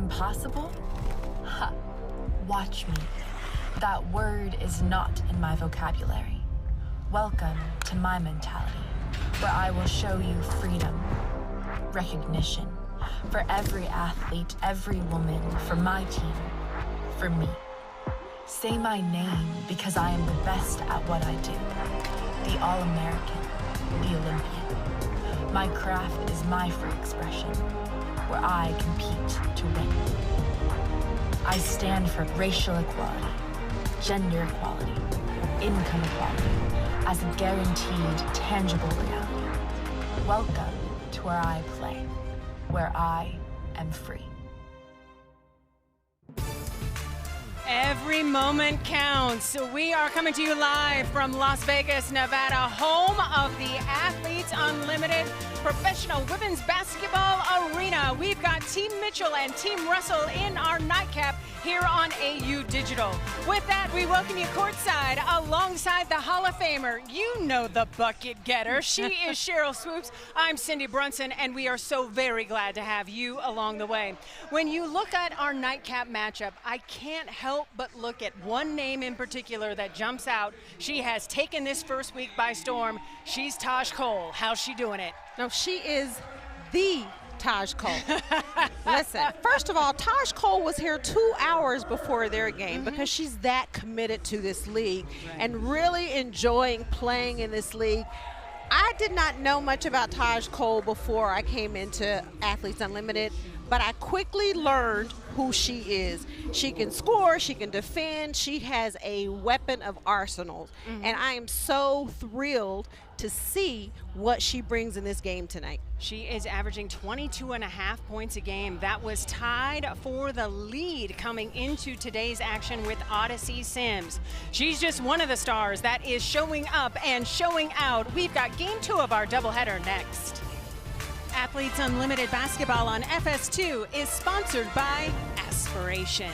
impossible? Ha, watch me. That word is not in my vocabulary. Welcome to my mentality, where I will show you freedom, recognition, for every athlete, every woman, for my team, for me. Say my name because I am the best at what I do. The All-American, the Olympian. My craft is my free expression, where I compete to win. I stand for racial equality, gender equality, income equality, as a guaranteed, tangible reality. Welcome to where I play, where I am free. Every moment counts. We are coming to you live from Las Vegas, Nevada, home of the Athletes Unlimited Professional Women's Basketball Arena. We've got Team Mitchell and Team Russell in our nightcap here on AU Digital. With that, we welcome you courtside alongside the Hall of Famer. You know the bucket getter. She is Cheryl Swoops. I'm Cindy Brunson, and we are so very glad to have you along the way. When you look at our nightcap matchup, I can't help but look at one name in particular that jumps out. She has taken this first week by storm. She's Taj Cole. How's she doing it? No, she is the Taj Cole. Listen, first of all, Taj Cole was here 2 hours before their game because she's that committed to this league and really enjoying playing in this league. I did not know much about Taj Cole before I came into Athletes Unlimited, but I quickly learned who she is. She can score, she can defend, she has a weapon of arsenals. And I am so thrilled to see what she brings in this game tonight. She is averaging 22.5 points a game. That was tied for the lead coming into today's action with Odyssey Sims. She's just one of the stars that is showing up and showing out. We've got game 2 of our doubleheader next. Athletes Unlimited Basketball on FS2 is sponsored by Aspiration.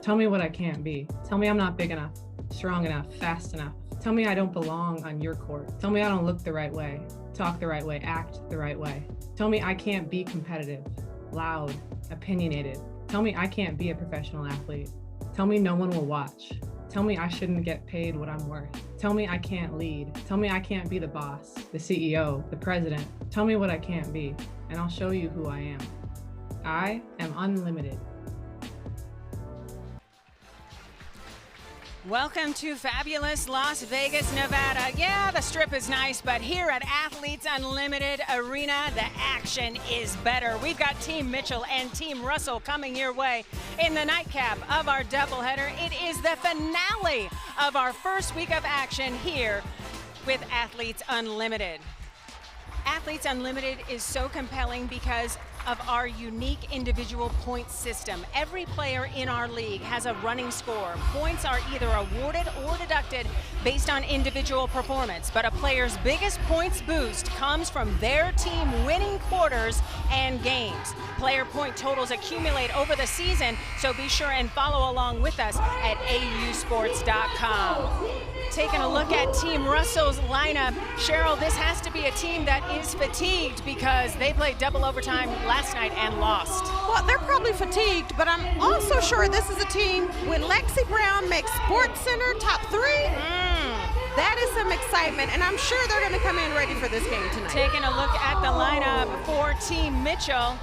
Tell me what I can't be. Tell me I'm not big enough, strong enough, fast enough. Tell me I don't belong on your court. Tell me I don't look the right way, talk the right way, act the right way. Tell me I can't be competitive, loud, opinionated. Tell me I can't be a professional athlete. Tell me no one will watch. Tell me I shouldn't get paid what I'm worth. Tell me I can't lead. Tell me I can't be the boss, the CEO, the president. Tell me what I can't be, and I'll show you who I am. I am unlimited. Welcome to fabulous Las Vegas, Nevada. Yeah, the Strip is nice, but here at Athletes Unlimited Arena, the action is better. We've got Team Mitchell and Team Russell coming your way in the nightcap of our doubleheader. It is the finale of our first week of action here with Athletes Unlimited. Athletes Unlimited is so compelling because of our unique individual point system. Every player in our league has a running score. Points are either awarded or deducted based on individual performance, but a player's biggest points boost comes from their team winning quarters and games. Player point totals accumulate over the season, so be sure and follow along with us at ausports.com. Taking a look at Team Russell's lineup. Cheryl, this has to be a team that is fatigued because they played double overtime last night and lost. Well, they're probably fatigued, but I'm also sure this is a team when Lexi Brown makes Sports Center top 3. That is some excitement, and I'm sure they're going to come in ready for this game tonight. Taking a look at the lineup for Team Mitchell.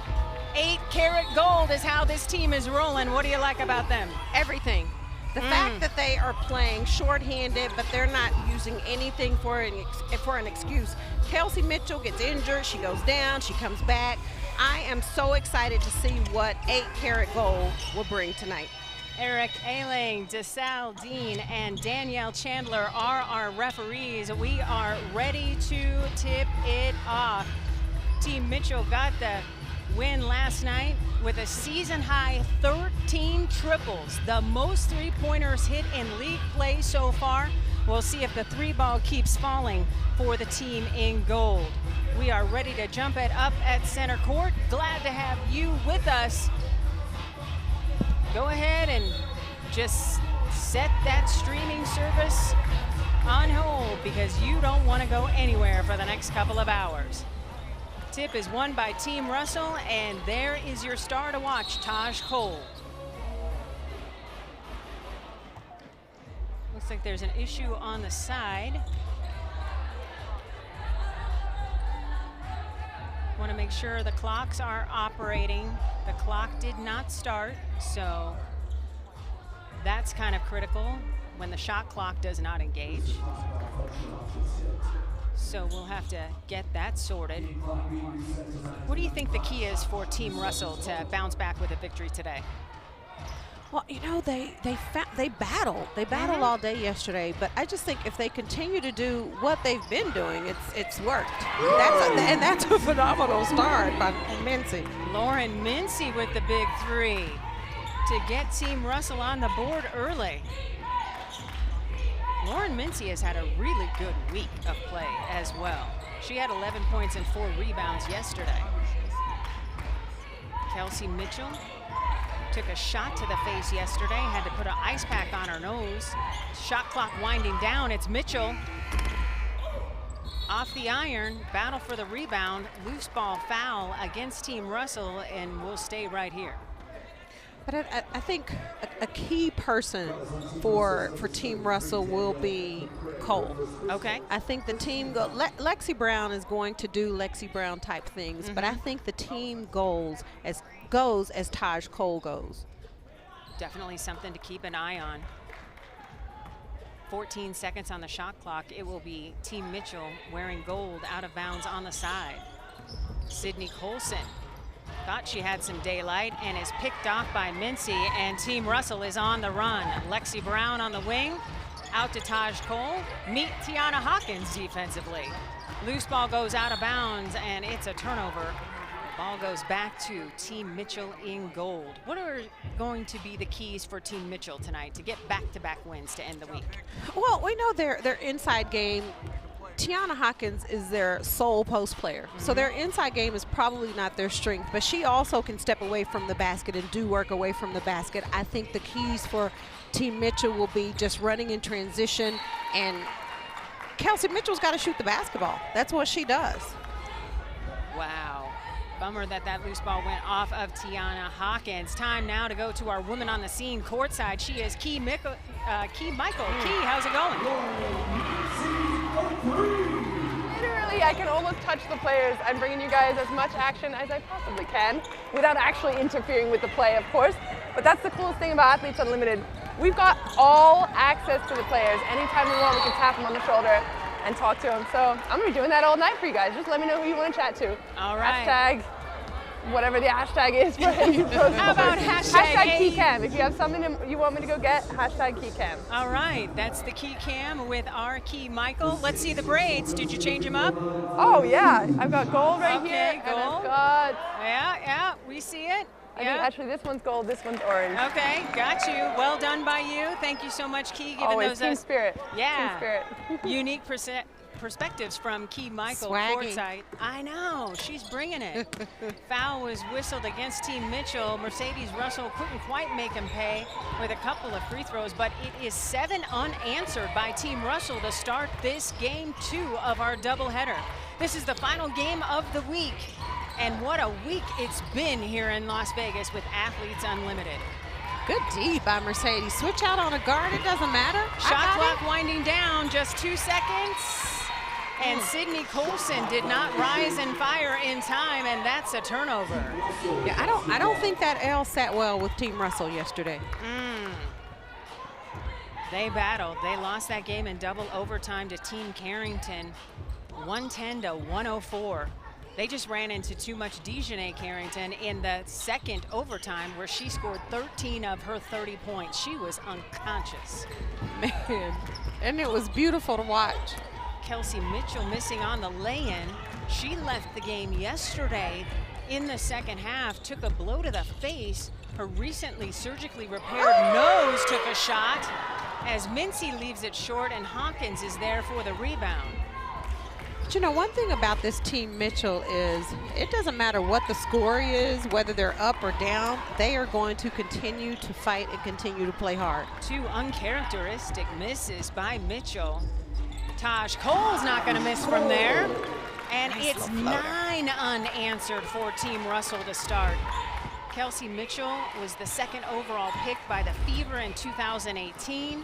8-karat gold is how this team is rolling. What do you like about them? Everything. The fact that they are playing shorthanded, but they're not using anything for an excuse. Kelsey Mitchell gets injured, she goes down, she comes back. I am so excited to see what 8-karat gold will bring tonight. Eric Ailing, DeSalle Dean, and Danielle Chandler are our referees. We are ready to tip it off. Team Mitchell got the win last night with a season-high 13 triples, the most three-pointers hit in league play so far. We'll see if the 3-ball keeps falling for the team in gold. We are ready to jump it up at center court. Glad to have you with us. Go ahead and just set that streaming service on hold. because you don't want to go anywhere for the next couple of hours. Tip is won by Team Russell, and there is your star to watch, Taj Cole. Looks like there's an issue on the side. Want to make sure the clocks are operating. The clock did not start, so that's kind of critical when the shot clock does not engage. So we'll have to get that sorted. What do you think the key is for Team Russell to bounce back with a victory today? Well, you know, they battled. They battled all day yesterday, but I just think if they continue to do what they've been doing, it's worked. That's a phenomenal start by Mincy. Lauren Mincy with the big three to get Team Russell on the board early. Lauren Mincy has had a really good week of play as well. She had 11 points and 4 rebounds yesterday. Kelsey Mitchell took a shot to the face yesterday, had to put an ice pack on her nose. Shot clock winding down, it's Mitchell. Off the iron, battle for the rebound, loose ball foul against Team Russell, and we'll stay right here. But I think a key person for Team Russell will be Cole. Okay. I think the team Lexi Brown is going to do Lexi Brown type things, but I think the team goes as Taj Cole goes. Definitely something to keep an eye on. 14 seconds on the shot clock. It will be Team Mitchell wearing gold out of bounds on the side. Sydney Colson thought she had some daylight and is picked off by Mincy, and Team Russell is on the run. Lexi Brown on the wing, out to Taj Cole. Meet Tiana Hawkins defensively. Loose ball goes out of bounds, and it's a turnover. Ball goes back to Team Mitchell in gold. What are going to be the keys for Team Mitchell tonight to get back-to-back wins to end the week? Well, we know their inside game. Tiana Hawkins is their sole post player. So their inside game is probably not their strength, but she also can step away from the basket and do work away from the basket. I think the keys for Team Mitchell will be just running in transition, and Kelsey Mitchell's got to shoot the basketball. That's what she does. Wow. Bummer that loose ball went off of Tiana Hawkins. Time now to go to our woman on the scene courtside. She is Key Michael. Key, how's it going? Literally, I can almost touch the players. I'm bringing you guys as much action as I possibly can without actually interfering with the play, of course. But that's the coolest thing about Athletes Unlimited. We've got all access to the players. Anytime we want, we can tap them on the shoulder and talk to them. So I'm gonna be doing that all night for you guys. Just let me know who you want to chat to. All right. Hashtag, whatever the hashtag is for you. How about hashtag KeyCam? If you have something you want me to go get, hashtag KeyCam. All right, that's the Key Cam with our Key Michael. Let's see the braids. Did you change them up? Oh yeah, I've got gold right here. Gold. And I've got. Yeah, we see it. I think actually this one's gold, this one's orange. Okay, got you. Well done by you. Thank you so much, Key. Giving Always those team spirit. Yeah. Team spirit. Unique perspectives from Key Michael Swaggy. courtside. I know, she's bringing it. Foul was whistled against Team Mitchell. Mercedes Russell couldn't quite make him pay with a couple of free throws, but it is 7 unanswered by Team Russell to start this game 2 of our doubleheader. This is the final game of the week, and what a week it's been here in Las Vegas with Athletes Unlimited. Good D by Mercedes. Switch out on a guard, it doesn't matter. Shot clock winding down, just 2 seconds. And Sydney Colson did not rise and fire in time, and that's a turnover. Yeah, I don't think that L sat well with Team Russell yesterday. They battled. They lost that game in double overtime to Team Carrington, 110 to 104. They just ran into too much Dejanay Carrington in the second overtime, where she scored 13 of her 30 points. She was unconscious. Man, and it was beautiful to watch. Kelsey Mitchell missing on the lay-in. She left the game yesterday in the second half, took a blow to the face. Her recently surgically repaired nose took a shot as Mincy leaves it short, and Hawkins is there for the rebound. But you know, one thing about this Team Mitchell is it doesn't matter what the score is, whether they're up or down, they are going to continue to fight and continue to play hard. 2 uncharacteristic misses by Mitchell. Taj Cole's not going to miss from there. And it's 9 unanswered for Team Russell to start. Kelsey Mitchell was the 2nd overall pick by the Fever in 2018.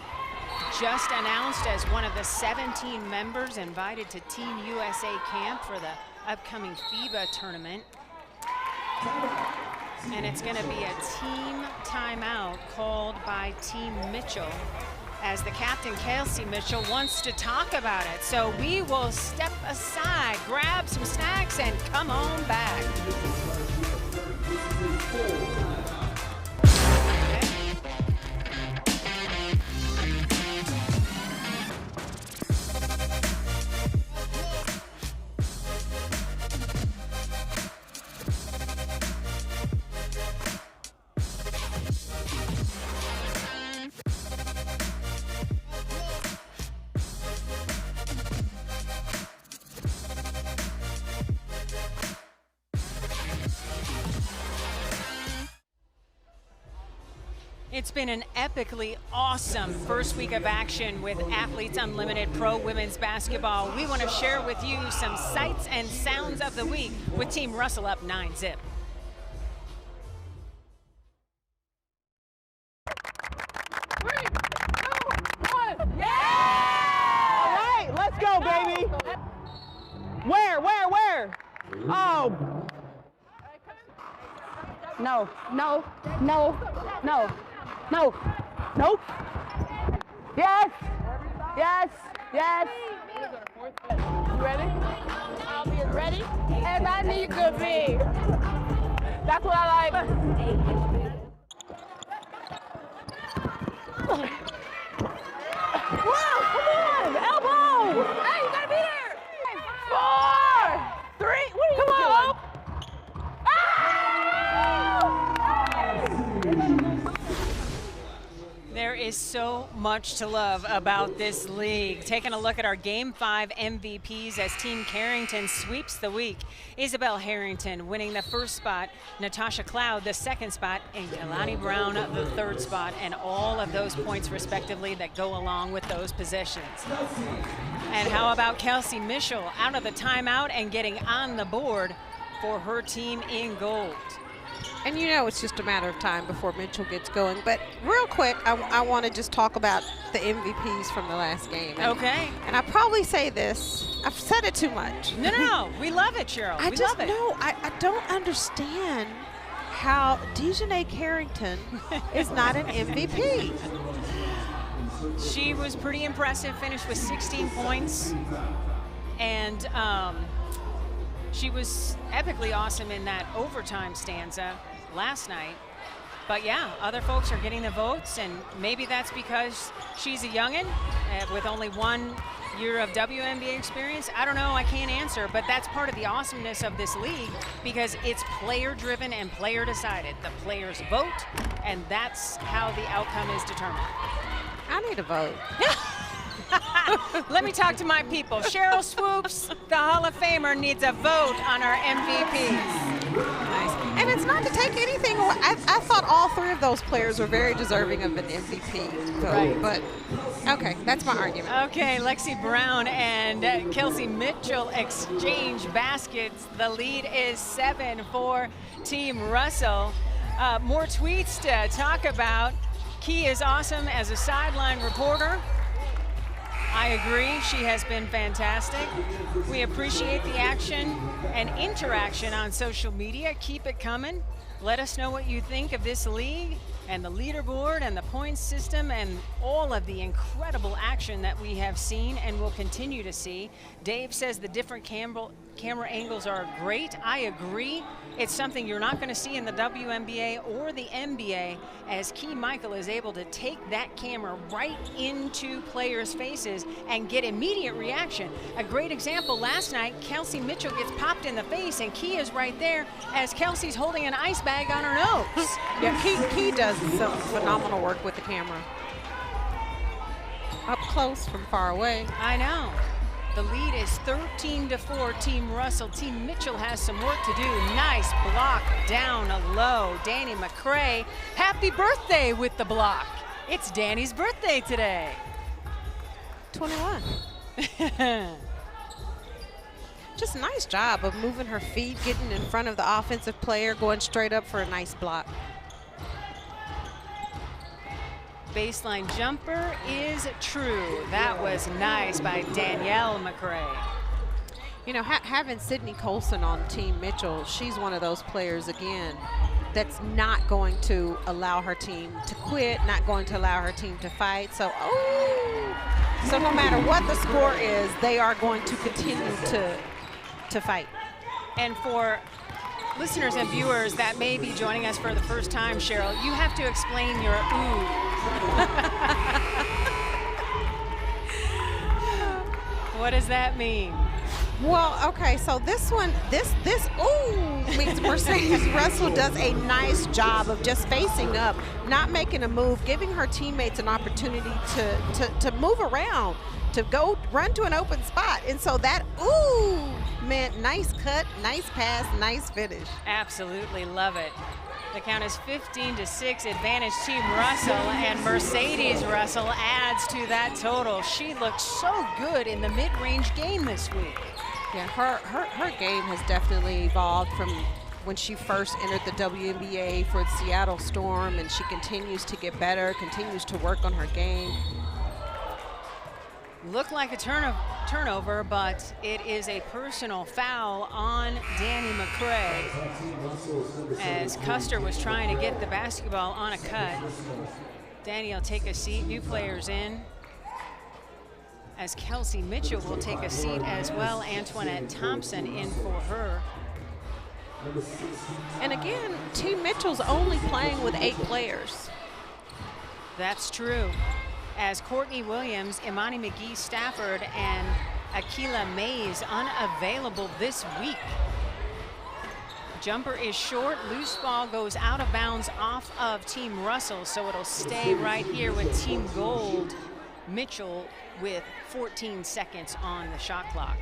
Just announced as one of the 17 members invited to Team USA camp for the upcoming FIBA tournament. And it's going to be a team timeout called by Team Mitchell, as the captain, Kelsey Mitchell, wants to talk about it. So we will step aside, grab some snacks, and come on back. It's been an epically awesome first week of action with Athletes Unlimited Pro Women's Basketball. We want to share with you some sights and sounds of the week with Team Russell up 9-zip. 3, 2, 1. Yeah! All right, let's go, baby. Where? Oh. No. Nope. Yes. You ready? I'll be as ready as I need to be. That's what I like. Whoa, come on, elbow. Hey, you gotta be there. 4, 3, what are you doing? Come on. There is so much to love about this league. Taking a look at our Game 5 MVPs as Team Carrington sweeps the week. Isabel Harrington winning the 1st spot, Natasha Cloud the 2nd spot, and Kalani Brown the 3rd spot, and all of those points respectively that go along with those possessions. And how about Kelsey Mitchell out of the timeout and getting on the board for her team in gold. And you know it's just a matter of time before Mitchell gets going. But real quick, I want to just talk about the MVPs from the last game. Okay. And I probably say this. I've said it too much. No. We love it, Cheryl. I we love it. I don't understand how Dejanay Carrington is not an MVP. She was pretty impressive, finished with 16 points. And she was epically awesome in that overtime stanza last night. But yeah, other folks are getting the votes, and maybe that's because she's a youngin' with only 1 year of WNBA experience. I don't know, I can't answer, but that's part of the awesomeness of this league because it's player-driven and player-decided. The players vote, and that's how the outcome is determined. I need a vote. Let me talk to my people. Cheryl Swoops, the Hall of Famer, needs a vote on our MVPs. Nice. And it's not to take anything away. I thought all 3 of those players were very deserving of an MVP vote. Right. But, okay, that's my argument. Okay, Lexi Brown and Kelsey Mitchell exchange baskets. The lead is 7 for Team Russell. More tweets to talk about. Key is awesome as a sideline reporter. I agree, she has been fantastic. We appreciate the action and interaction on social media. Keep it coming. Let us know what you think of this league and the leaderboard and the points system and all of the incredible action that we have seen and will continue to see. Dave says the different camera angles are great. I agree. It's something you're not going to see in the WNBA or the NBA, as Key Michael is able to take that camera right into players' faces and get immediate reaction. A great example last night, Kelsey Mitchell gets popped in the face and Key is right there as Kelsey's holding an ice bag on her nose. Yeah, Key does some phenomenal work with the camera. Up close from far away. I know. The lead is 13-4, Team Russell. Team Mitchell has some work to do. Nice block down low. Danny McCray, happy birthday with the block. It's Danny's birthday today. 21. Just a nice job of moving her feet, getting in front of the offensive player, going straight up for a nice block. Baseline jumper is true. That was nice by Danielle McCray. You know, having Sydney Colson on Team Mitchell, she's one of those players, again, that's not going to allow her team to quit, not going to allow her team to fight. So, so no matter what the score is, they are going to continue to fight. And for listeners and viewers that may be joining us for the first time, Cheryl, you have to explain your ooh. What does that mean? Well, okay, so this one, this ooh means Mercedes Russell does a nice job of just facing up, not making a move, giving her teammates an opportunity to move around, to go run to an open spot. And so that ooh meant nice cut, nice pass, nice finish. Absolutely love it. The count is 15-6, advantage Team Russell, and Mercedes Russell adds to that total. She looks so good in the mid-range game this week. Yeah, her game has definitely evolved from when she first entered the WNBA for the Seattle Storm, and she continues to get better, continues to work on her game. Looked like a turnover, but it is a personal foul on Danny McCray as Custer was trying to get the basketball on a cut. Danny will take a seat, new players in, as Kelsey Mitchell will take a seat as well. Antoinette Thompson in for her. And again, Team Mitchell's only playing with 8 players. That's true. As Courtney Williams, Imani McGee Stafford, and Akila Mays unavailable this week. Jumper is short, loose ball goes out of bounds off of Team Russell, so it'll stay right here with Team Gold. Mitchell with 14 seconds on the shot clock.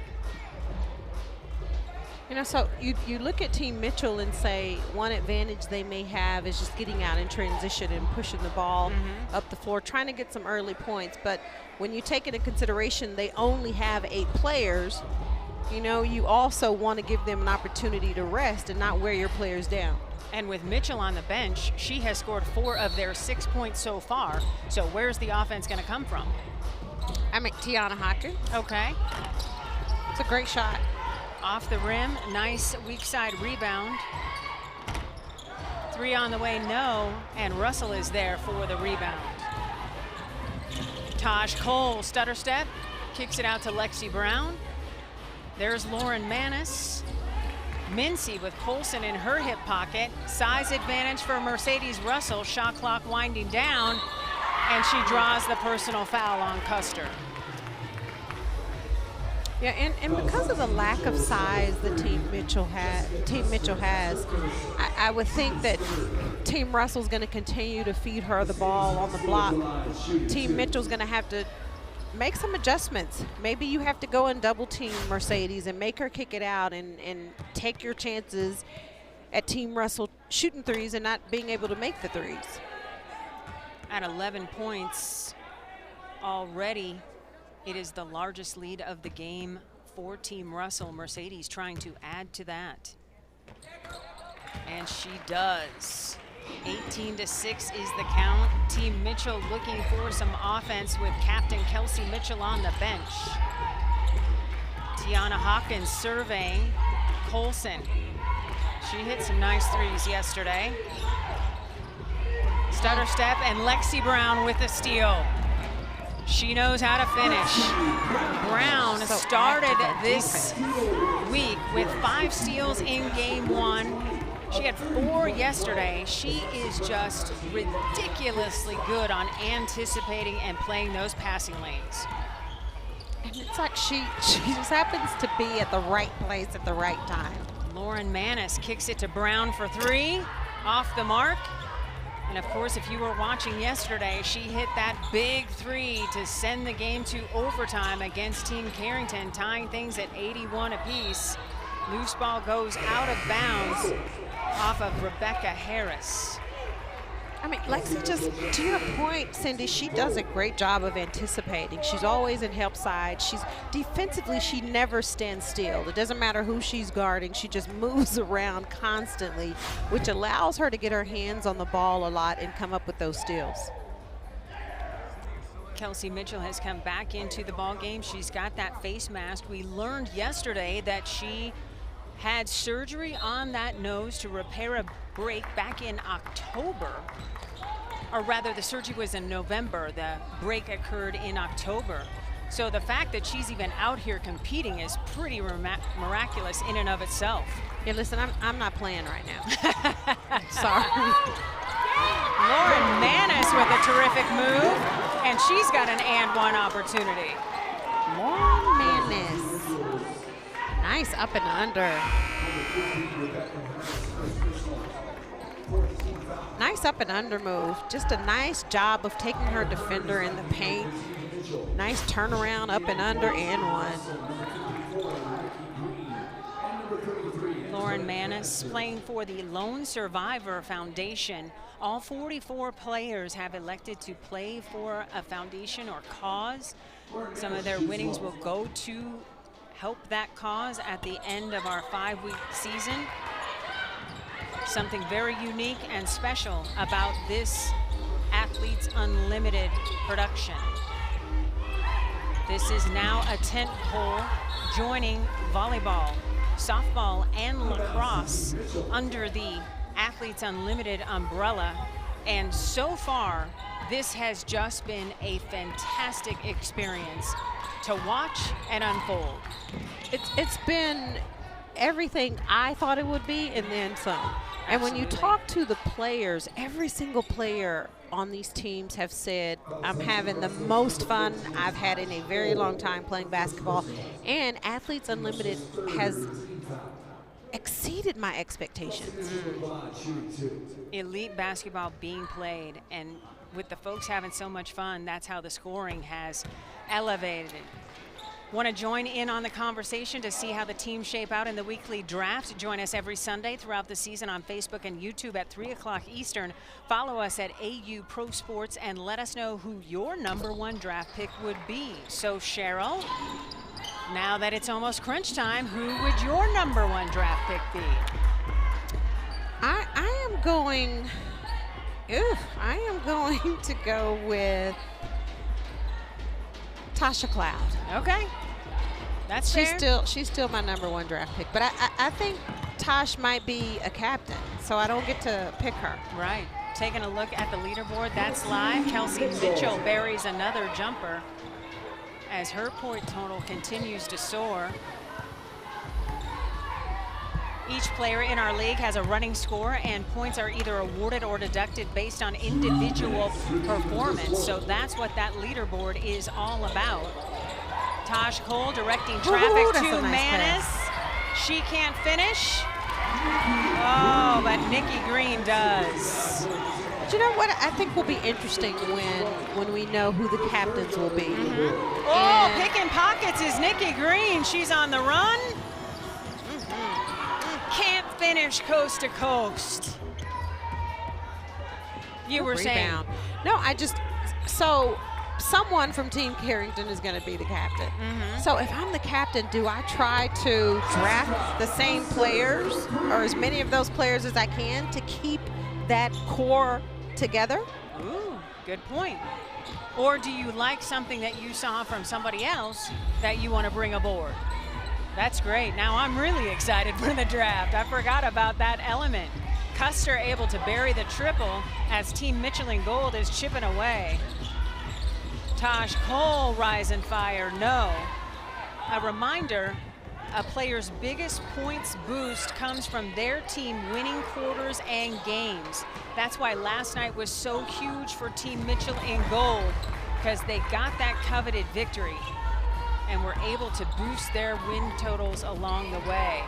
You know, so you look at Team Mitchell and say one advantage they may have is just getting out in transition and pushing the ball up the floor, trying to get some early points. But when you take into consideration they only have 8 players, you know, you also want to give them an opportunity to rest and not wear your players down. And with Mitchell on the bench, she has scored 4 of their 6 points so far. So where's the offense going to come from? I mean, Tiana Hawkins. Okay. It's a great shot. Off the rim, nice weak side rebound. 3 on the way, no, and Russell is there for the rebound. Taj Cole, stutter step, kicks it out to Lexi Brown. There's Lauren Manis. Mincy with Colson in her hip pocket. Size advantage for Mercedes Russell, shot clock winding down, and she draws the personal foul on Custer. Yeah, and because of the lack of size that Team Mitchell has, I would think that Team Russell's going to continue to feed her the ball on the block. Team Mitchell's going to have to make some adjustments. Maybe you have to go and double team Mercedes and make her kick it out and take your chances at Team Russell shooting threes and not being able to make the threes. At 11 points already, it is the largest lead of the game for Team Russell. Mercedes trying to add to that. And she does. 18-6 is the count. Team Mitchell looking for some offense with Captain Kelsey Mitchell on the bench. Tiana Hawkins surveying Colson. She hit some nice threes yesterday. Stutter step, and Lexi Brown with a steal. She knows how to finish. Brown started this week with 5 steals in game 1. She had 4 yesterday. She is just ridiculously good on anticipating and playing those passing lanes. And it's like she just happens to be at the right place at the right time. Lauren Manis kicks it to Brown for 3, off the mark. And of course, if you were watching yesterday, she hit that big 3 to send the game to overtime against Team Carrington, tying things at 81 apiece. Loose ball goes out of bounds off of Rebecca Harris. I mean, Lexi, just to your point, Cindy, she does a great job of anticipating. She's always in help side. She's defensively, she never stands still. It doesn't matter who she's guarding. She just moves around constantly, which allows her to get her hands on the ball a lot and come up with those steals. Kelsey Mitchell has come back into the ball game. She's got that face mask. We learned yesterday that she had surgery on that nose to repair a break back in October. Or rather, the surgery was in November. The break occurred in October. So the fact that she's even out here competing is pretty miraculous in and of itself. Yeah, listen, I'm not playing right now. Sorry. Lauren Manis with a terrific move, and she's got an and one opportunity. Lauren Manis. Nice up and under. Nice up and under move. Just a nice job of taking her defender in the paint. Nice turnaround, up and under, and one. Lauren Manis playing for the Lone Survivor Foundation. All 44 players have elected to play for a foundation or cause. Some of their winnings will go to help that cause at the end of our 5-week season. Something very unique and special about this Athletes Unlimited production. This is now a tent pole joining volleyball, softball, and lacrosse under the Athletes Unlimited umbrella. And so far, this has just been a fantastic experience to watch and unfold. It's been everything I thought it would be and then some. And when you talk to the players, every single player on these teams have said, I'm having the most fun I've had in a very long time playing basketball. And Athletes Unlimited has exceeded my expectations. Elite basketball being played, and with the folks having so much fun, that's how the scoring has elevated. Want to join in on the conversation to see how the teams shape out in the weekly draft? Join us every Sunday throughout the season on Facebook and YouTube at 3 o'clock Eastern. Follow us at AU Pro Sports and let us know who your #1 draft pick would be. So Cheryl, now that it's almost crunch time, who would your #1 draft pick be? I am going to go with Tasha Cloud. Okay. That's fair. She's still my #1 draft pick, but I think Tosh might be a captain, so I don't get to pick her. Right. Taking a look at the leaderboard, that's live. Kelsey Mitchell buries another jumper as her point total continues to soar. Each player in our league has a running score, and points are either awarded or deducted based on individual performance. So that's what that leaderboard is all about. Taj Cole directing traffic to Manis. She can't finish. Oh, but Nikki Green does. But you know what I think will be interesting when we know who the captains will be. Oh, picking pockets is Nikki Green. She's on the run. Can't finish coast to coast. You were saying. No, so someone from Team Carrington is going to be the captain. So if I'm the captain, do I try to draft the same players or as many of those players as I can to keep that core together? Ooh, good point. Or do you like something that you saw from somebody else that you want to bring aboard? That's great. Now I'm really excited for the draft. I forgot about that element. Custer able to bury the triple as Team Mitchell in gold is chipping away. Taj Cole rise and fire, no. A reminder, a player's biggest points boost comes from their team winning quarters and games. That's why last night was so huge for Team Mitchell in gold, because they got that coveted victory and were able to boost their win totals along the way.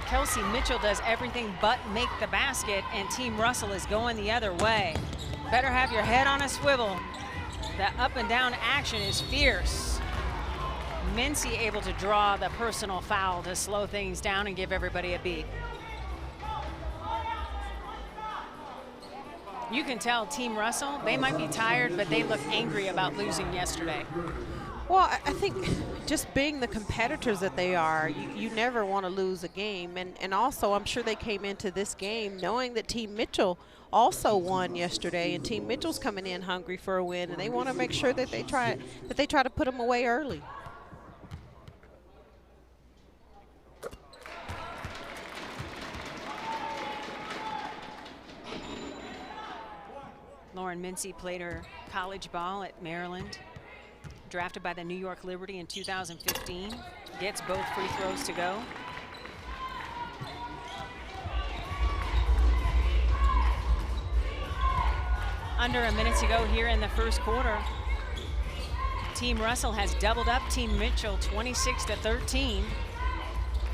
Kelsey Mitchell does everything but make the basket, and Team Russell is going the other way. Better have your head on a swivel. The up and down action is fierce. Mincy able to draw the personal foul to slow things down and give everybody a beat. You can tell Team Russell, they might be tired, but they look angry about losing yesterday. Well, I think just being the competitors that they are, you never want to lose a game. And also, I'm sure they came into this game knowing that Team Mitchell also won yesterday, and Team Mitchell's coming in hungry for a win, and they want to make sure that they try to put them away early. Lauren Mincy played her college ball at Maryland. Drafted by the New York Liberty in 2015. Gets both free throws to go. Under a minute to go here in the first quarter. Team Russell has doubled up Team Mitchell 26-13.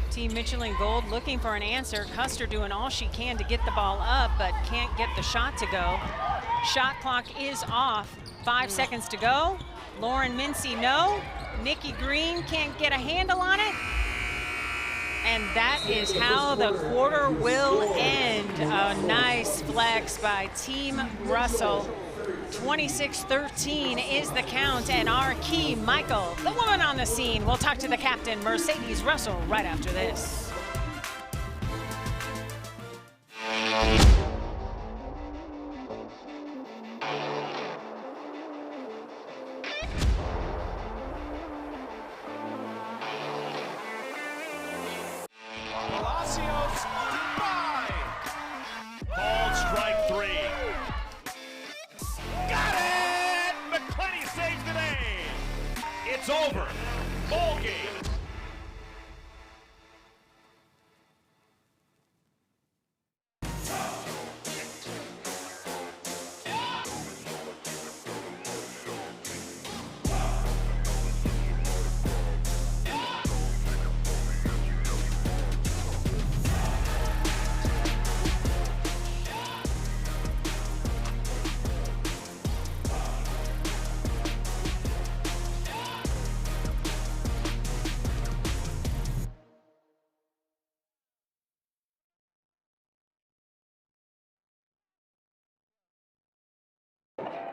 Team Mitchell in gold looking for an answer. Custer doing all she can to get the ball up, but can't get the shot to go. Shot clock is off. 5 seconds to go. Lauren Mincy, no. Nikki Green can't get a handle on it. And that is how the quarter will end. A nice flex by Team Russell. 26-13 is the count, and our key, Michael, the woman on the scene. We'll talk to the captain, Mercedes Russell, right after this. It's over. Ball game.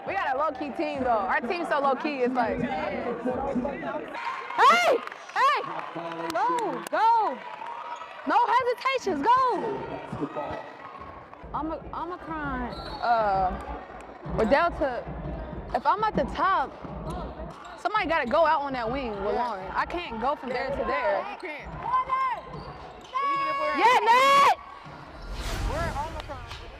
We got a low-key team, though. Our team's so low-key, it's like... Hey! Hey! Go! Go! No hesitations, go! I'm a crying. We're down to... If I'm at the top, somebody got to go out on that wing with Lauren. I can't go from there to there. Yeah, Nat!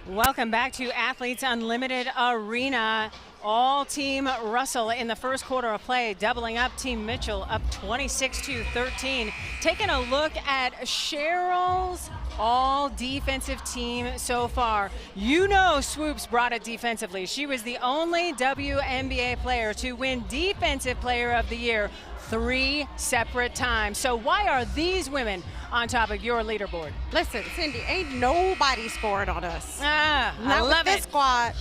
Welcome back to Athletes Unlimited Arena. All Team Russell in the first quarter of play, doubling up Team Mitchell, up 26-13. Taking a look at Cheryl's all-defensive team so far. You know Swoops brought it defensively. She was the only WNBA player to win Defensive Player of the Year 3 separate times. So why are these women on top of your leaderboard? Listen, Cindy, ain't nobody scoring on us. I Not love with this it. squad.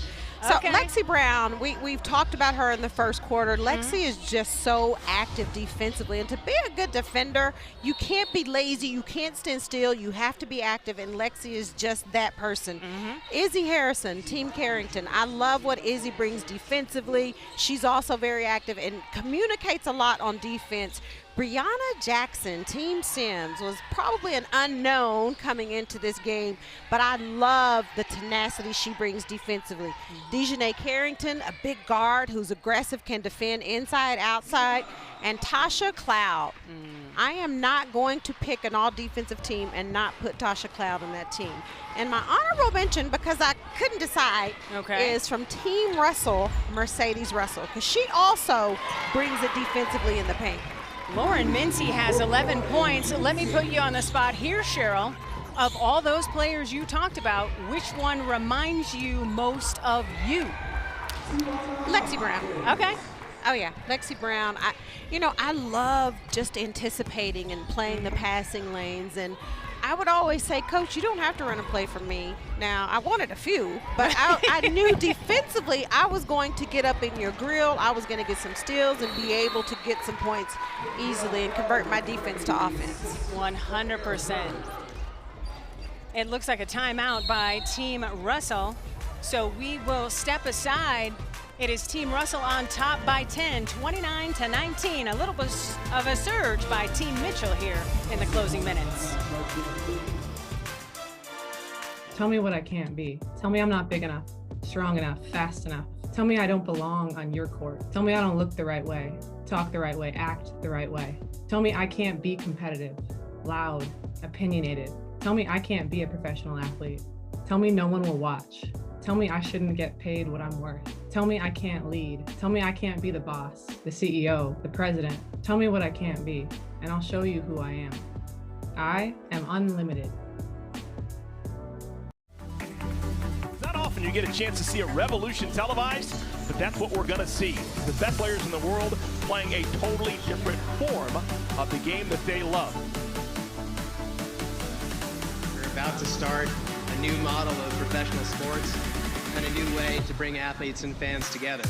So Okay. Lexi Brown, we've talked about her in the first quarter. Lexi is just so active defensively, and to be a good defender, you can't be lazy, you can't stand still, you have to be active, and Lexi is just that person. Izzy Harrison, Team Carrington, I love what Izzy brings defensively. She's also very active and communicates a lot on defense. Brianna Jackson, Team Sims, was probably an unknown coming into this game, but I love the tenacity she brings defensively. Dejanay Carrington, a big guard who's aggressive, can defend inside, outside, and Tasha Cloud. I am not going to pick an all-defensive team and not put Tasha Cloud on that team. And my honorable mention, because I couldn't decide, is from Team Russell, Mercedes Russell, because she also brings it defensively in the paint. Lauren Mincy has 11 points. Let me put you on the spot here, Cheryl. Of all those players you talked about, which one reminds you most of you? Lexi Brown. Okay. Oh yeah, Lexi Brown. I love just anticipating and playing the passing lanes, and I would always say, Coach, you don't have to run a play for me. Now, I wanted a few, but I knew defensively I was going to get up in your grill. I was going to get some steals and be able to get some points easily and convert my defense to offense. 100%. It looks like a timeout by Team Russell. So we will step aside. It is Team Russell on top by 10, 29-19. A little bit of a surge by Team Mitchell here in the closing minutes. Tell me what I can't be. Tell me I'm not big enough, strong enough, fast enough. Tell me I don't belong on your court. Tell me I don't look the right way, talk the right way, act the right way. Tell me I can't be competitive, loud, opinionated. Tell me I can't be a professional athlete. Tell me no one will watch. Tell me I shouldn't get paid what I'm worth. Tell me I can't lead. Tell me I can't be the boss, the CEO, the president. Tell me what I can't be, and I'll show you who I am. I am unlimited. Not often you get a chance to see a revolution televised, but that's what we're going to see. The best players in the world playing a totally different form of the game that they love. We're about to start a new model of professional sports and a new way to bring athletes and fans together.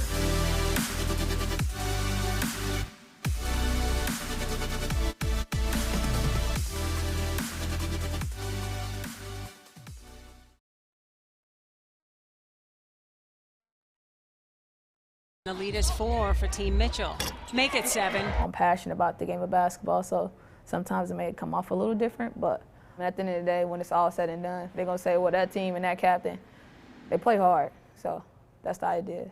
The lead is 4 for Team Mitchell. Make it 7. I'm passionate about the game of basketball, so sometimes it may come off a little different, but at the end of the day, when it's all said and done, they're going to say, well, that team and that captain, they play hard. So that's the idea.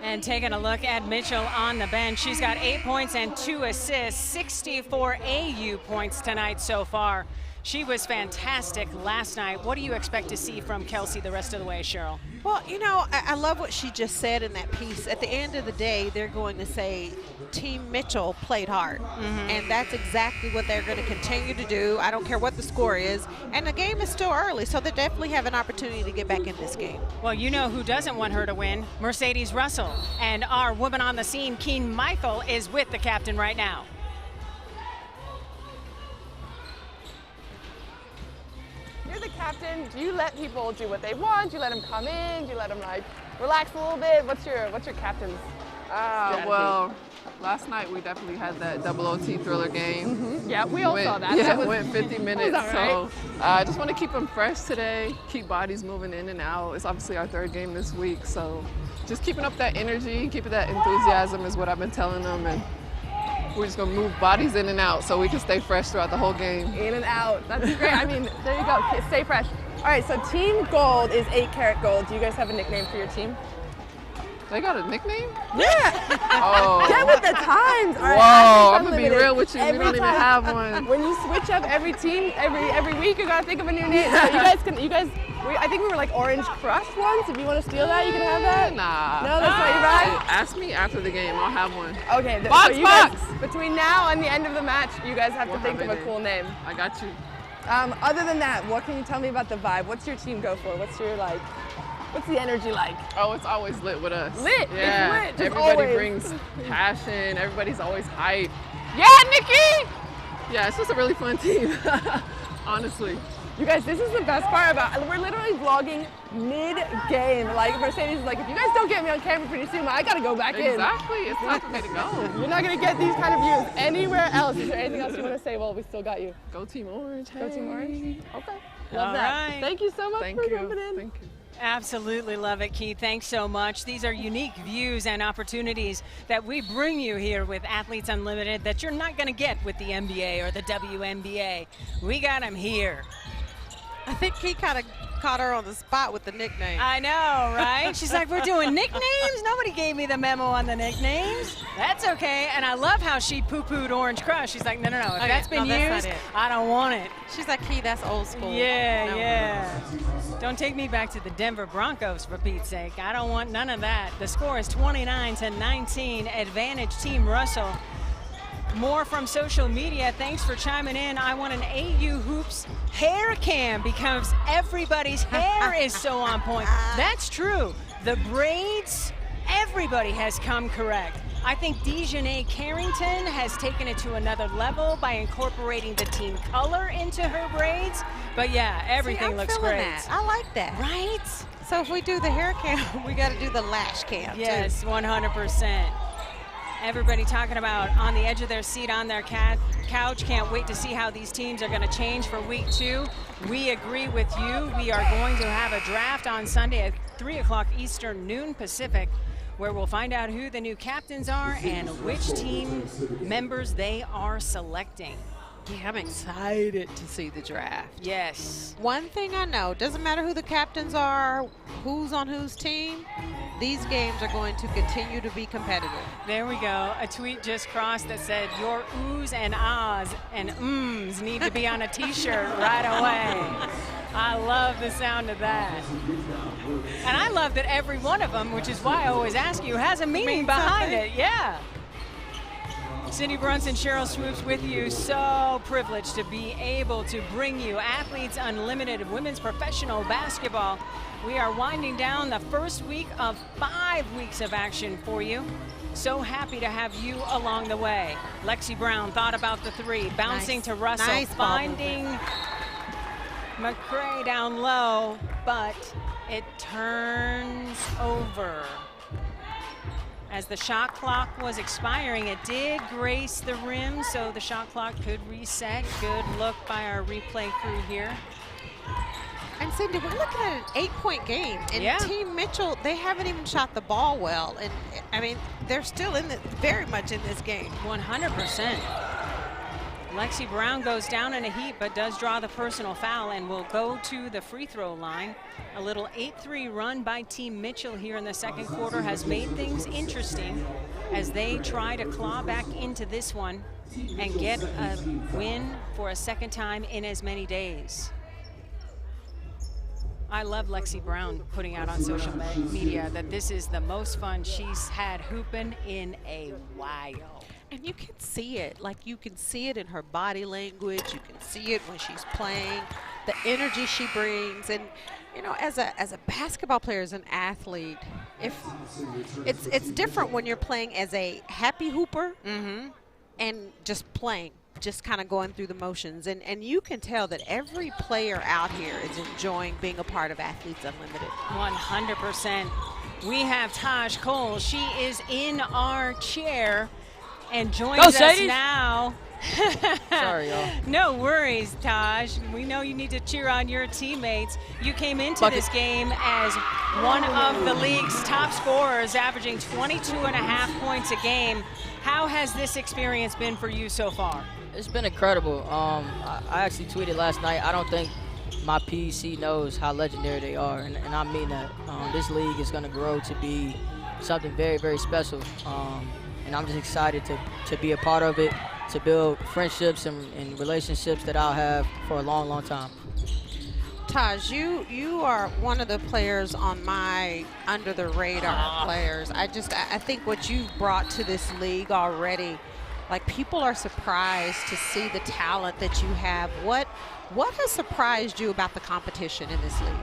And taking a look at Mitchell on the bench, she's got 8 points and 2 assists, 64 AU points tonight so far. She was fantastic last night. What do you expect to see from Kelsey the rest of the way, Cheryl? Well, you know, I love what she just said in that piece. At the end of the day, they're going to say Team Mitchell played hard. And that's exactly what they're going to continue to do. I don't care what the score is. And the game is still early, so they definitely have an opportunity to get back in this game. Well, you know who doesn't want her to win? Mercedes Russell. And our woman on the scene, Keen Michael, is with the captain right now. You're the captain. Do you let people do what they want? Do you let them come in? Do you let them like relax a little bit? What's your captain's strategy? Well, last night we definitely had that double OT thriller game. Yeah, we all saw that. Yeah, it went 50 minutes. all right. So I just want to keep them fresh today, keep bodies moving in and out. It's obviously our 3rd game this week, so just keeping up that energy, keeping that enthusiasm is what I've been telling them. And we're just going to move bodies in and out so we can stay fresh throughout the whole game. In and out. That's great. I mean, there you go. Stay fresh. All right, so Team Gold is 8 Karat Gold. Do you guys have a nickname for your team? They got a nickname? Yeah. Oh. Get with the times. All right, Whoa, Athletes I'm going to be Unlimited. real with you. Every We don't even time. have one. When you switch up every team, every week, you got to think of a new name. So you guys, I think we were like Orange Crush once. If you want to steal that, you can have that. Nah. No, that's not your vibe? Ask me after the game. I'll have one. Okay, Box, so you box. guys, between now and the end of the match, you guys have We'll to think have of a it. cool name. I got you. Other than that, what can you tell me about the vibe? What's your team go for? What's the energy like? Oh, it's always lit with us. Lit? Yeah. It's lit, just Everybody always. brings passion. Everybody's always hype. Yeah, Nikki! Yeah, it's just a really fun team, honestly. You guys, this is the best part about we're literally vlogging mid-game. Like Mercedes is like, if you guys don't get me on camera pretty soon, I gotta go back in. Exactly, it's time for me to go. You're not gonna get these kind of views anywhere else. Is there anything else you want to say? Well, we still got you. Go Team Orange. Go Team Orange. Okay. All Love that. right. Thank you so much Thank for you. jumping in. Thank you. Absolutely love it, Keith. Thanks so much. These are unique views and opportunities that we bring you here with Athletes Unlimited that you're not going to get with the NBA or the WNBA. We got them here. I think he kind of caught her on the spot with the nickname. I know, right? She's like, we're doing nicknames? Nobody gave me the memo on the nicknames. That's okay. And I love how she poo-pooed Orange Crush. She's like, no. If Okay, that's been no, that's used, not it. I don't want it. She's like, that's old school. Yeah, No. yeah. Don't take me back to the Denver Broncos, for Pete's sake. I don't want none of that. The score is 29-19, advantage Team Russell. More from social media. Thanks for chiming in. I want an AU Hoops hair cam because everybody's hair is so on point. That's true. The braids, everybody has come correct. I think Dejanay Carrington has taken it to another level by incorporating the team color into her braids. But yeah, everything I'm looks feeling great. that. I like that. Right? So if we do the hair cam, we got to do the lash cam Yes, too. 100%. Everybody talking about on the edge of their seat on their couch. Can't wait to see how these teams are going to change for week 2. We agree with you. We are going to have a draft on Sunday at 3 o'clock Eastern, noon Pacific, where we'll find out who the new captains are and which team members they are selecting. Yeah, I'm excited to see the draft. Yes. One thing I know, doesn't matter who the captains are, who's on whose team, these games are going to continue to be competitive. There we go. A tweet just crossed that said, your oohs and ahs and ums need to be on a t-shirt right away. I love the sound of that. And I love that every one of them, which is why I always ask you, has a meaning behind it. Yeah. Cindy Brunson, Cheryl Swoops with you. So privileged to be able to bring you Athletes Unlimited Women's Professional Basketball. We are winding down the first week of 5 weeks of action for you. So happy to have you along the way. Lexi Brown thought about the 3, bouncing to Russell, finding McCray down low, but it turns over. As the shot clock was expiring, it did grace the rim, so the shot clock could reset. Good look by our replay crew here. And Cindy, we're looking at an 8-point game, and Team Mitchell, they haven't even shot the ball well, and I mean, they're still very much in this game. 100%. Lexi Brown goes down in a heap, but does draw the personal foul and will go to the free throw line. A little 8-3 run by Team Mitchell here in the second quarter has made things interesting as they try to claw back into this one and get a win for a second time in as many days. I love Lexi Brown putting out on social media that this is the most fun she's had hooping in a while. And you can see it, like you can see it in her body language. You can see it when she's playing, the energy she brings. And you know, as a basketball player, as an athlete, if it's different when you're playing as a happy hooper and just playing, just kind of going through the motions. And you can tell that every player out here is enjoying being a part of Athletes Unlimited. 100%. We have Taj Cole. She is in our chair and joins us now. Sorry, y'all. No worries, Taj. We know you need to cheer on your teammates. You came into this game as one of the league's top scorers, averaging 22.5 points a game. How has this experience been for you so far? It's been incredible. I actually tweeted last night, I don't think my PEC knows how legendary they are, and I mean that. This league is going to grow to be something very, very special. And I'm just excited to be a part of it, to build friendships and relationships that I'll have for a long, long time. Taj, you are one of the players on my under the radar players. I think what you've brought to this league already, like people are surprised to see the talent that you have. What has surprised you about the competition in this league?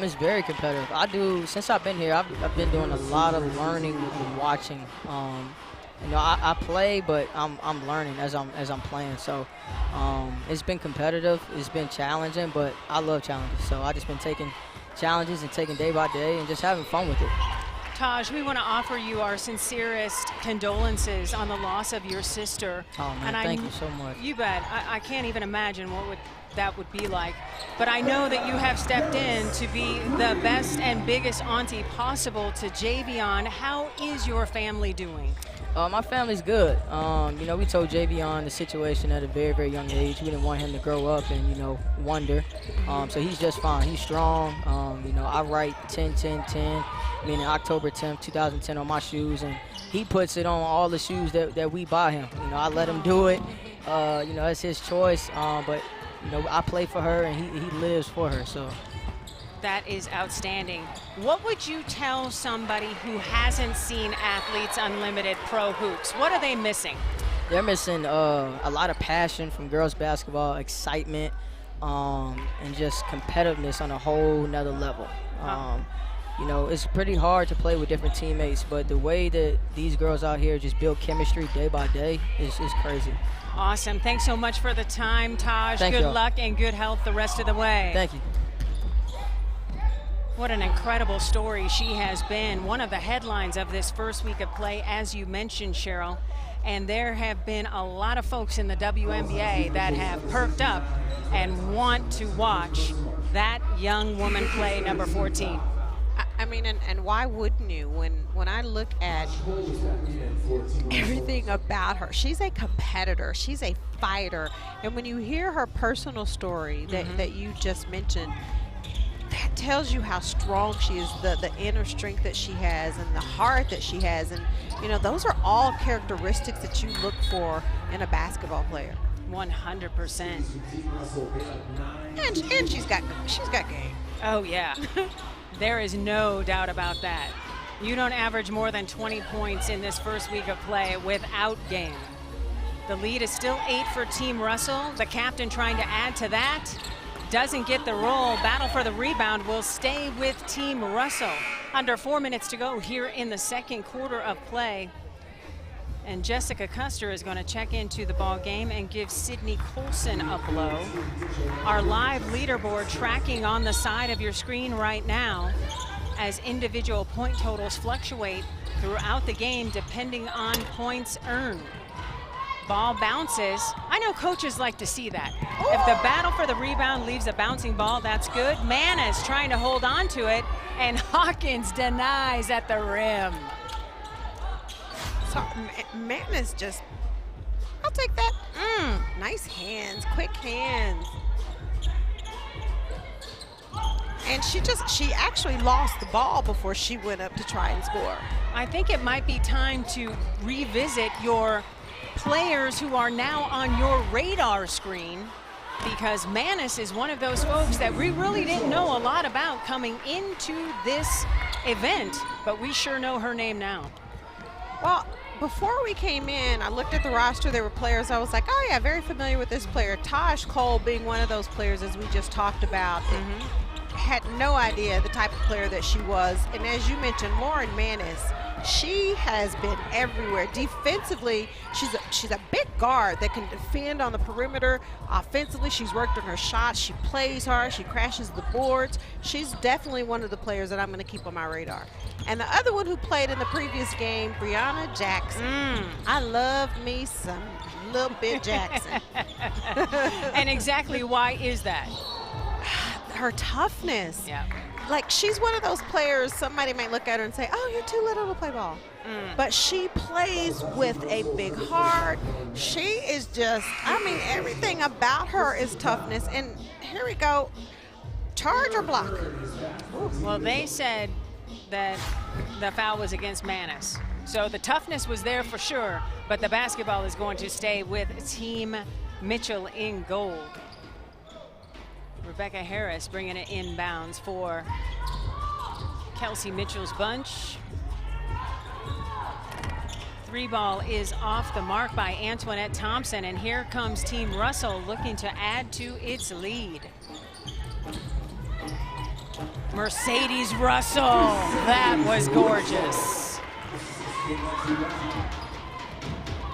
It's very competitive. Since I've been here, I've been doing a lot of learning and watching. You know, I play, but I'm learning as I'm playing. So it's been competitive. It's been challenging, but I love challenges. So I just been taking challenges and taking day by day and just having fun with it. Taj, we want to offer you our sincerest condolences on the loss of your sister. Oh man, thank you so much. You bet. I can't even imagine what that would be like. But I know that you have stepped in to be the best and biggest auntie possible to Javion. How is your family doing? My family's good. You know, we told Javion the situation at a very, very young age. We didn't want him to grow up and, you know, wonder. So he's just fine. He's strong. You know, I write 10-10-10, meaning October 10th, 2010 on my shoes, and he puts it on all the shoes that we buy him. You know, I let him do it. You know, it's his choice. But, you know, I play for her, and he lives for her. So. That is outstanding. What would you tell somebody who hasn't seen Athletes Unlimited Pro Hoops? What are they missing? They're missing a lot of passion from girls basketball, excitement, and just competitiveness on a whole nother level. You know, it's pretty hard to play with different teammates, but the way that these girls out here just build chemistry day by day is crazy. Awesome. Thanks so much for the time, Taj. Good luck and good health the rest of the way. Thank you. What an incredible story she has been. One of the headlines of this first week of play, as you mentioned, Cheryl. And there have been a lot of folks in the WNBA that have perked up and want to watch that young woman play, number 14. I mean, and why wouldn't you? When I look at everything about her, she's a competitor, she's a fighter. And when you hear her personal story that you just mentioned, that tells you how strong she is, the inner strength that she has and the heart that she has. And, you know, those are all characteristics that you look for in a basketball player. 100%. And she's got game. Oh, yeah. There is no doubt about that. You don't average more than 20 points in this first week of play without game. The lead is still 8 for Team Russell. The captain trying to add to that. Doesn't get the roll. Battle for the rebound will stay with Team Russell. Under 4 minutes to go here in the second quarter of play. And Jessica Custer is going to check into the ball game and give Sydney Colson a blow. Our live leaderboard tracking on the side of your screen right now as individual point totals fluctuate throughout the game depending on points earned. Ball bounces. I know coaches like to see that. If the battle for the rebound leaves a bouncing ball, that's good. Manis trying to hold on to it, and Hawkins denies at the rim. So, Manis just, I'll take that. Nice hands, quick hands. And she actually lost the ball before she went up to try and score. I think it might be time to revisit your players who are now on your radar screen, because Manis is one of those folks that we really didn't know a lot about coming into this event, but we sure know her name now. Well, before we came in, I looked at the roster. There were players I was like, oh yeah, very familiar with this player. Taj Cole being one of those players, as we just talked about. Had no idea the type of player that she was. And as you mentioned, Lauren Manis, she has been everywhere. Defensively, she's a big guard that can defend on the perimeter. Offensively, she's worked on her shots. She plays hard. She crashes the boards. She's definitely one of the players that I'm going to keep on my radar. And the other one who played in the previous game, Brianna Jackson. I love me some little bit Jackson. And exactly why is that? Her toughness. Yeah. Like, she's one of those players, somebody might look at her and say, oh, you're too little to play ball. But she plays with a big heart. She is just, I mean, everything about her is toughness. And here we go. Charge or block? Well, they said that the foul was against Manis. So the toughness was there for sure, but the basketball is going to stay with Team Mitchell in gold. Rebecca Harris bringing it inbounds for Kelsey Mitchell's bunch. Three ball is off the mark by Antoinette Thompson, and here comes Team Russell looking to add to its lead. Mercedes Russell, that was gorgeous.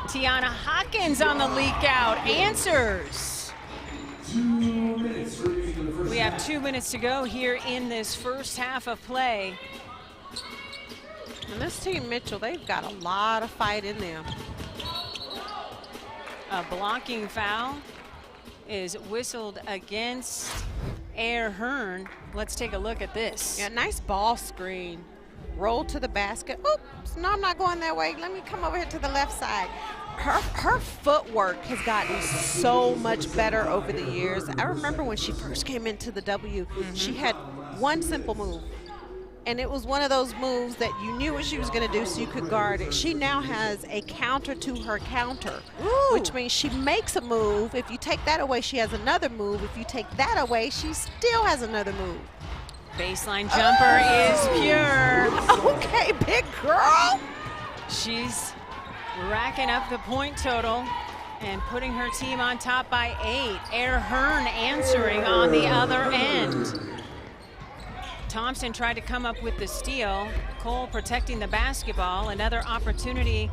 Tiana Hawkins on the leak out, answers. We have 2 minutes to go here in this first half of play. And this Team Mitchell, they've got a lot of fight in them. A blocking foul is whistled against Air Hearn. Let's take a look at this. Yeah, nice ball screen. Roll to the basket. Oops, no, I'm not going that way. Let me come over here to the left side. Her footwork has gotten so much better over the years. I remember when she first came into the W, she had one simple move. And it was one of those moves that you knew what she was going to do so you could guard it. She now has a counter to her counter, which means she makes a move. If you take that away, she has another move. If you take that away, she still has another move. Baseline jumper is pure. Okay, big girl. She's racking up the point total and putting her team on top by 8. Air Hearn answering on the other end. Thompson tried to come up with the steal. Cole protecting the basketball. Another opportunity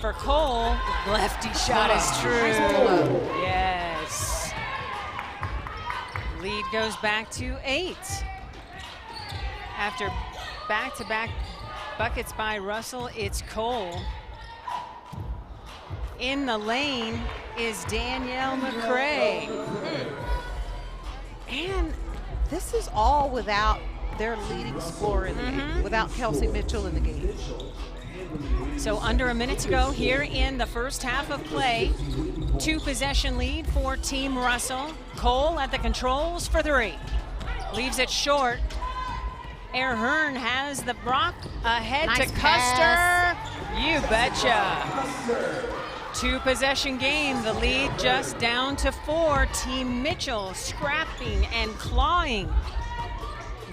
for Cole. Lefty shot is true. Yes. Lead goes back to 8. After back-to-back buckets by Russell, it's Cole. In the lane is Danielle McCray. And this is all without their leading scorer in the game, without Kelsey Mitchell in the game. So under a minute to go here in the first half of play. 2-possession lead for Team Russell. Cole at the controls for 3. Leaves it short. Air Hearn has the rock ahead Nice to Custer. You betcha. 2-possession game, the lead just down to 4. Team Mitchell scrapping and clawing.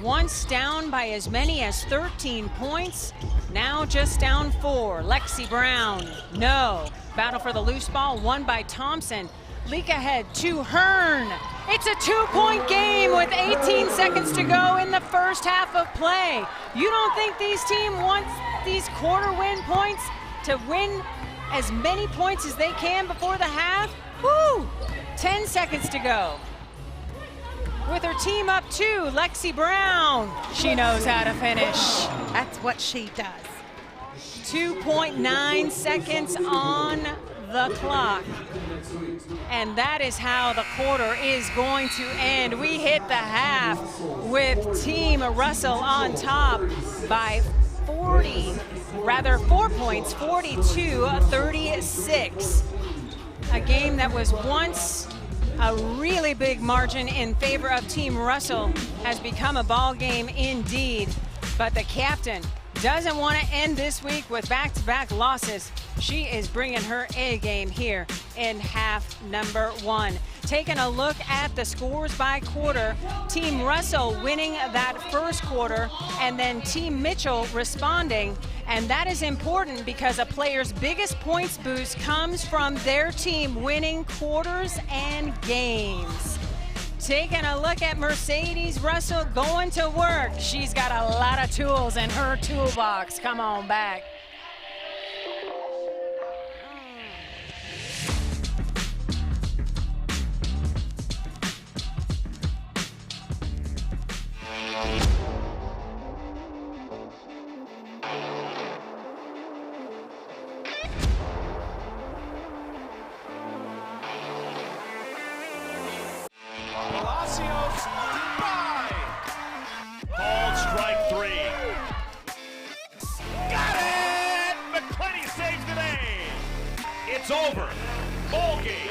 Once down by as many as 13 points, now just down 4. Lexi Brown, no. Battle for the loose ball, won by Thompson. Leak ahead to Hearn. It's a 2-point game with 18 seconds to go in the first half of play. You don't think these teams want these quarter win points to win as many points as they can before the half? Woo! 10 seconds to go. With her team up 2, Lexi Brown. She knows how to finish. That's what she does. 2.9 seconds on the clock. And that is how the quarter is going to end. We hit the half with Team Russell on top by 4 points, 42-36. A game that was once a really big margin in favor of Team Russell has become a ball game indeed. But the captain doesn't want to end this week with back-to-back losses. She is bringing her A game here in half number 1. Taking a look at the scores by quarter, Team Russell winning that first quarter, and then Team Mitchell responding. And that is important because a player's biggest points boost comes from their team winning quarters and games. Taking a look at Mercedes Russell going to work. She's got a lot of tools in her toolbox. Come on back. Called strike 3. Got it! McClenny saves the day. It's over. Ball game.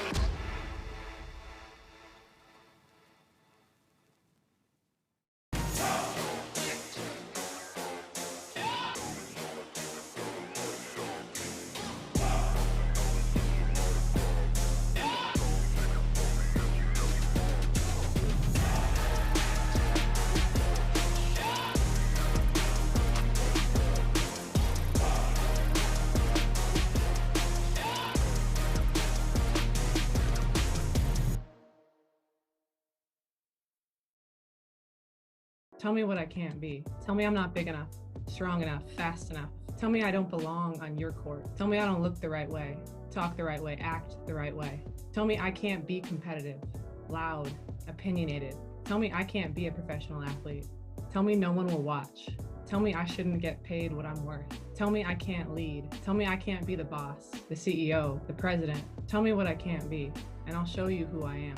Tell me what I can't be. Tell me I'm not big enough, strong enough, fast enough. Tell me I don't belong on your court. Tell me I don't look the right way, talk the right way, act the right way. Tell me I can't be competitive, loud, opinionated. Tell me I can't be a professional athlete. Tell me no one will watch. Tell me I shouldn't get paid what I'm worth. Tell me I can't lead. Tell me I can't be the boss, the CEO, the president. Tell me what I can't be, and I'll show you who I am.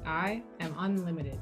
I am unlimited.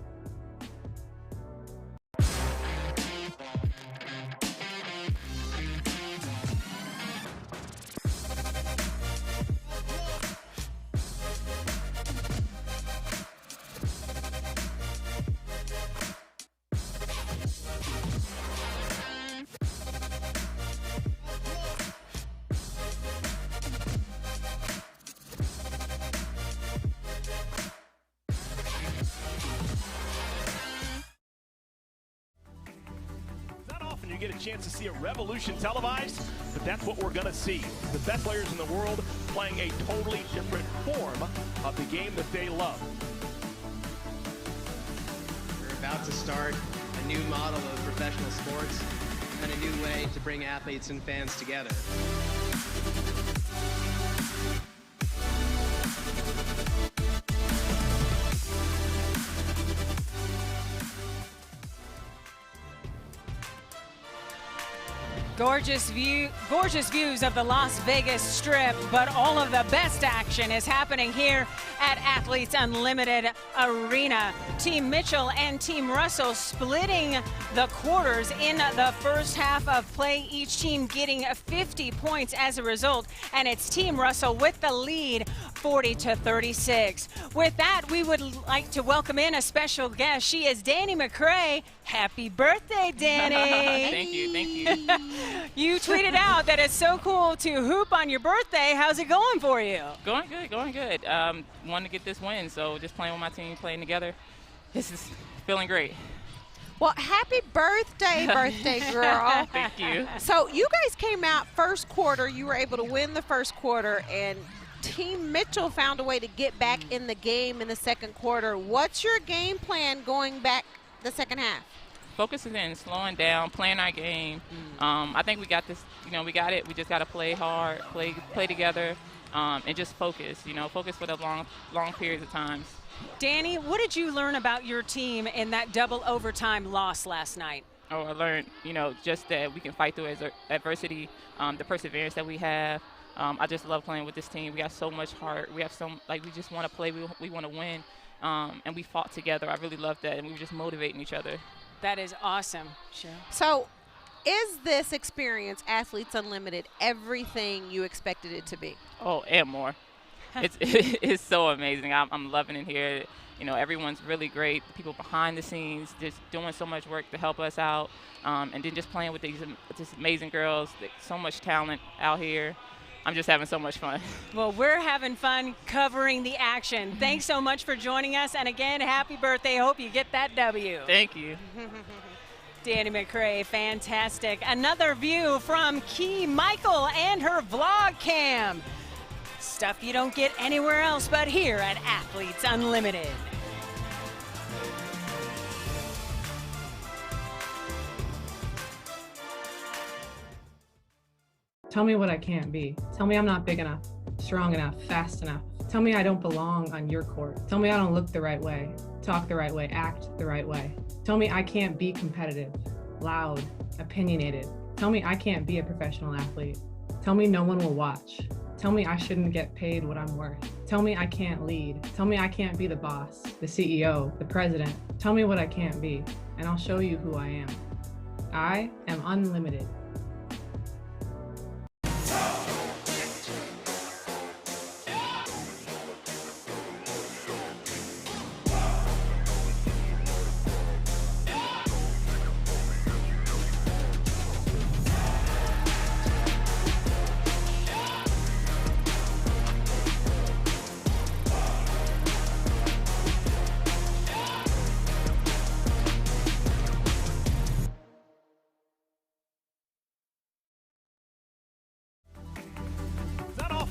You get a chance to see a revolution televised, but that's what we're going to see. The best players in the world playing a totally different form of the game that they love. We're about to start a new model of professional sports and a new way to bring athletes and fans together. Gorgeous views of the Las Vegas Strip, but all of the best action is happening here at Athletes Unlimited Arena. Team Mitchell and Team Russell splitting the quarters in the first half of play, each team getting 50 points as a result, and it's Team Russell with the lead 40-36. With that, we would like to welcome in a special guest. She is Danny McCray. Happy birthday, Danny. Thank you, thank you. You tweeted out that it's so cool to hoop on your birthday. How's it going for you? Going good, going good. Wanted to get this win, so just playing with my team, playing together. This is feeling great. Well, happy birthday, girl. Thank you. So you guys came out first quarter. You were able to win the first quarter, and Team Mitchell found a way to get back in the game in the second quarter. What's your game plan going back the second half? Focusing in, slowing down, playing our game. I think we got this, we got it. We just got to play hard, play together, and just focus, focus for the long periods of times. Danny, what did you learn about your team in that double overtime loss last night? Oh, I learned, just that we can fight through adversity, the perseverance that we have. I just love playing with this team. We got so much heart. We have we just want to play. We want to win, and we fought together. I really love that, and we were just motivating each other. That is awesome. Sure. So is this experience, Athletes Unlimited, everything you expected it to be? Oh, and more. It's so amazing. I'm loving it here. Everyone's really great. The people behind the scenes just doing so much work to help us out, and then just playing with these amazing girls. So much talent out here. I'm just having so much fun. Well, we're having fun covering the action. Thanks so much for joining us. And again, happy birthday. Hope you get that W. Thank you. Danny McCray, fantastic. Another view from Key Michael and her vlog cam. Stuff you don't get anywhere else but here at Athletes Unlimited. Tell me what I can't be. Tell me I'm not big enough, strong enough, fast enough. Tell me I don't belong on your court. Tell me I don't look the right way, talk the right way, act the right way. Tell me I can't be competitive, loud, opinionated. Tell me I can't be a professional athlete. Tell me no one will watch. Tell me I shouldn't get paid what I'm worth. Tell me I can't lead. Tell me I can't be the boss, the CEO, the president. Tell me what I can't be, and I'll show you who I am. I am unlimited.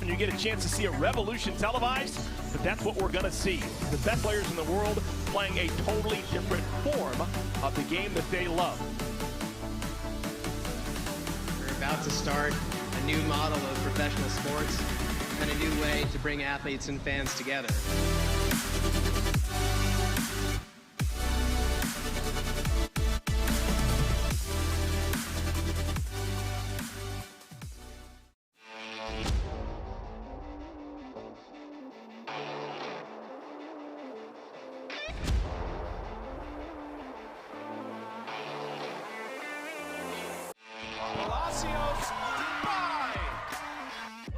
You get a chance to see a revolution televised, but that's what we're going to see. The best players in the world playing a totally different form of the game that they love. We're about to start a new model of professional sports and a new way to bring athletes and fans together.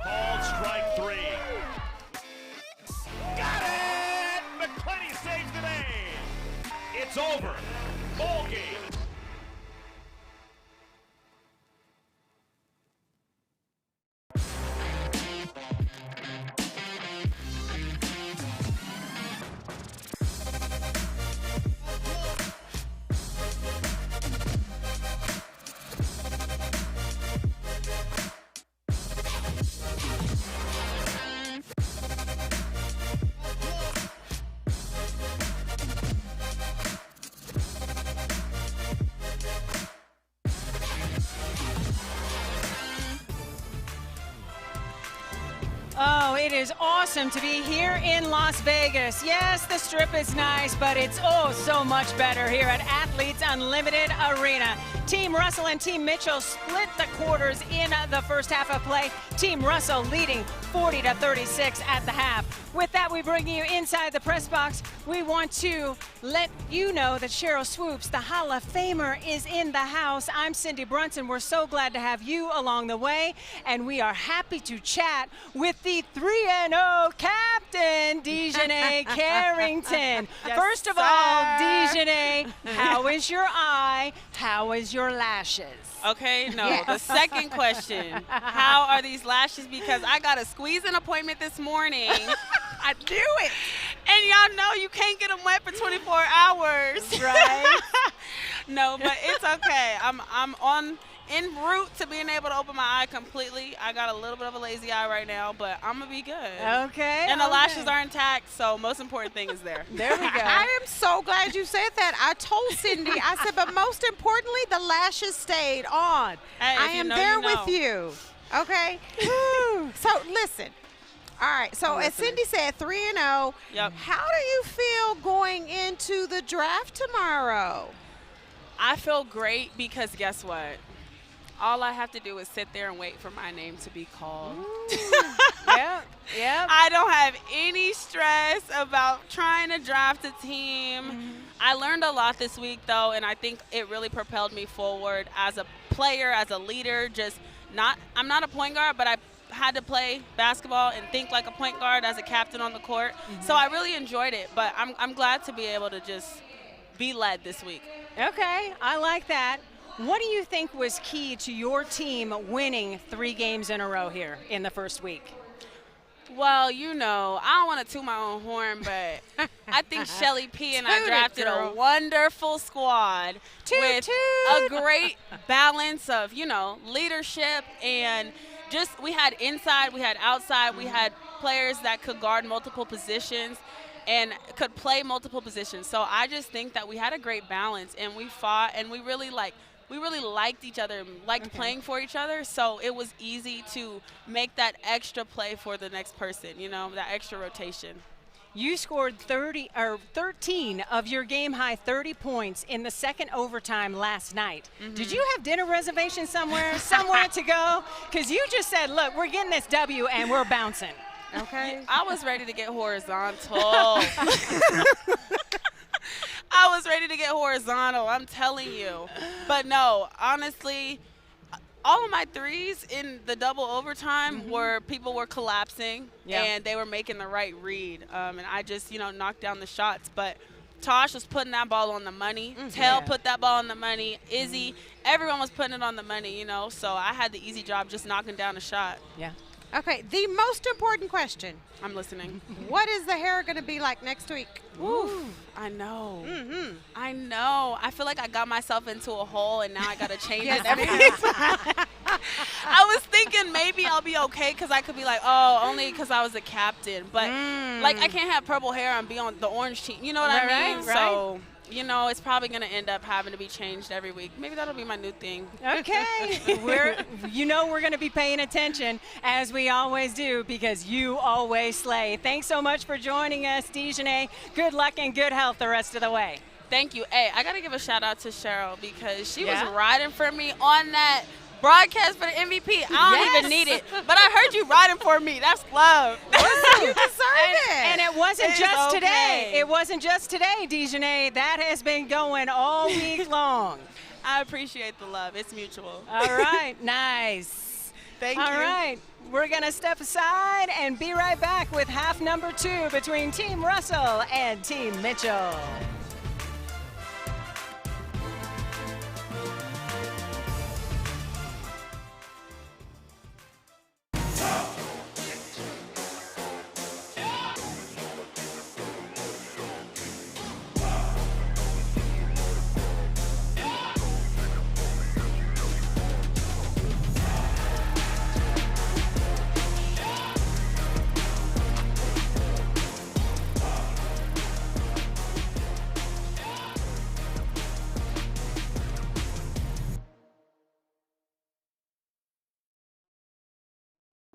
Called strike three. Got it! McClenny saves the day. It's over. Ball game. Oh, it is awesome to be here in Las Vegas. Yes, the Strip is nice, but it's oh so much better here at Athletes Unlimited Arena. Team Russell and Team Mitchell split the quarters in the first half of play. Team Russell leading 40-36 at the half. With that, we bring you inside the press box. We want to let you know that Cheryl Swoops, the Hall of Famer, is in the house. I'm Cindy Brunson. We're so glad to have you along the way, and we are happy to chat with the 3-0 captain, Dejanay Carrington. Yes, First of all, Dejanay, how is your eye? How is your lashes? Okay, no, the second question, how are these lashes? Because I got a squeeze-in appointment this morning. I do it. And y'all know you can't get them wet for 24 hours. Right. No, but it's okay. I'm en route to being able to open my eye completely. I got a little bit of a lazy eye right now, but I'm going to be good. Okay. And the lashes are intact, so most important thing is there. There we go. I am so glad you said that. I told Cindy, I said, but most importantly, the lashes stayed on. Hey, I am there with you. Okay? So listen. All right. So as Cindy said, 3-0. Yep. How do you feel going into the draft tomorrow? I feel great because guess what? All I have to do is sit there and wait for my name to be called. Yeah. I don't have any stress about trying to draft a team. I learned a lot this week, though, and I think it really propelled me forward as a player, as a leader. I'm not a point guard, but I had to play basketball and think like a point guard as a captain on the court. So I really enjoyed it, but I'm glad to be able to just be led this week. Okay, I like that. What do you think was key to your team winning 3 games in a row here in the first week? Well, you know, I don't want to toot my own horn, but I think Shelly P and I drafted a wonderful squad with a great balance of, you know, leadership and just we had inside, we had outside, we had players that could guard multiple positions and could play multiple positions. So I just think that we had a great balance and we fought and we really liked each other, liked playing for each other. So it was easy to make that extra play for the next person, you know, that extra rotation. You scored 13 of your game-high 30 points in the second overtime last night. Did you have dinner reservations somewhere to go? Because you just said, look, we're getting this W and we're bouncing. Okay. I was ready to get horizontal. I was ready to get horizontal, I'm telling you. But no, honestly, all of my threes in the double overtime were people were collapsing and they were making the right read. And I just, you know, knocked down the shots. But Tosh was putting that ball on the money. Tell put that ball on the money. Izzy, everyone was putting it on the money, you know. So I had the easy job just knocking down a shot. Yeah. Okay, the most important question. I'm listening. What is the hair going to be like next week? Ooh, I know. I know. I feel like I got myself into a hole and now I got to change it every time. I was thinking maybe I'll be okay because I could be like, oh, only because I was a captain. But, like, I can't have purple hair and be on the orange team. You know what I mean? Right. So, you know, it's probably going to end up having to be changed every week. Maybe that'll be my new thing. Okay. we're going to be paying attention, as we always do, because you always slay. Thanks so much for joining us, Dejanay. Good luck and good health the rest of the way. Thank you. Hey, I got to give a shout-out to Cheryl because she was riding for me on that broadcast for the MVP. I don't even need it, but I heard you riding for me. That's love. You deserve it. And it wasn't just today. It wasn't just today, Dejanay. That has been going all week long. I appreciate the love. It's mutual. All right. Nice. Thank you. All right. We're going to step aside and be right back with half number 2 between Team Russell and Team Mitchell.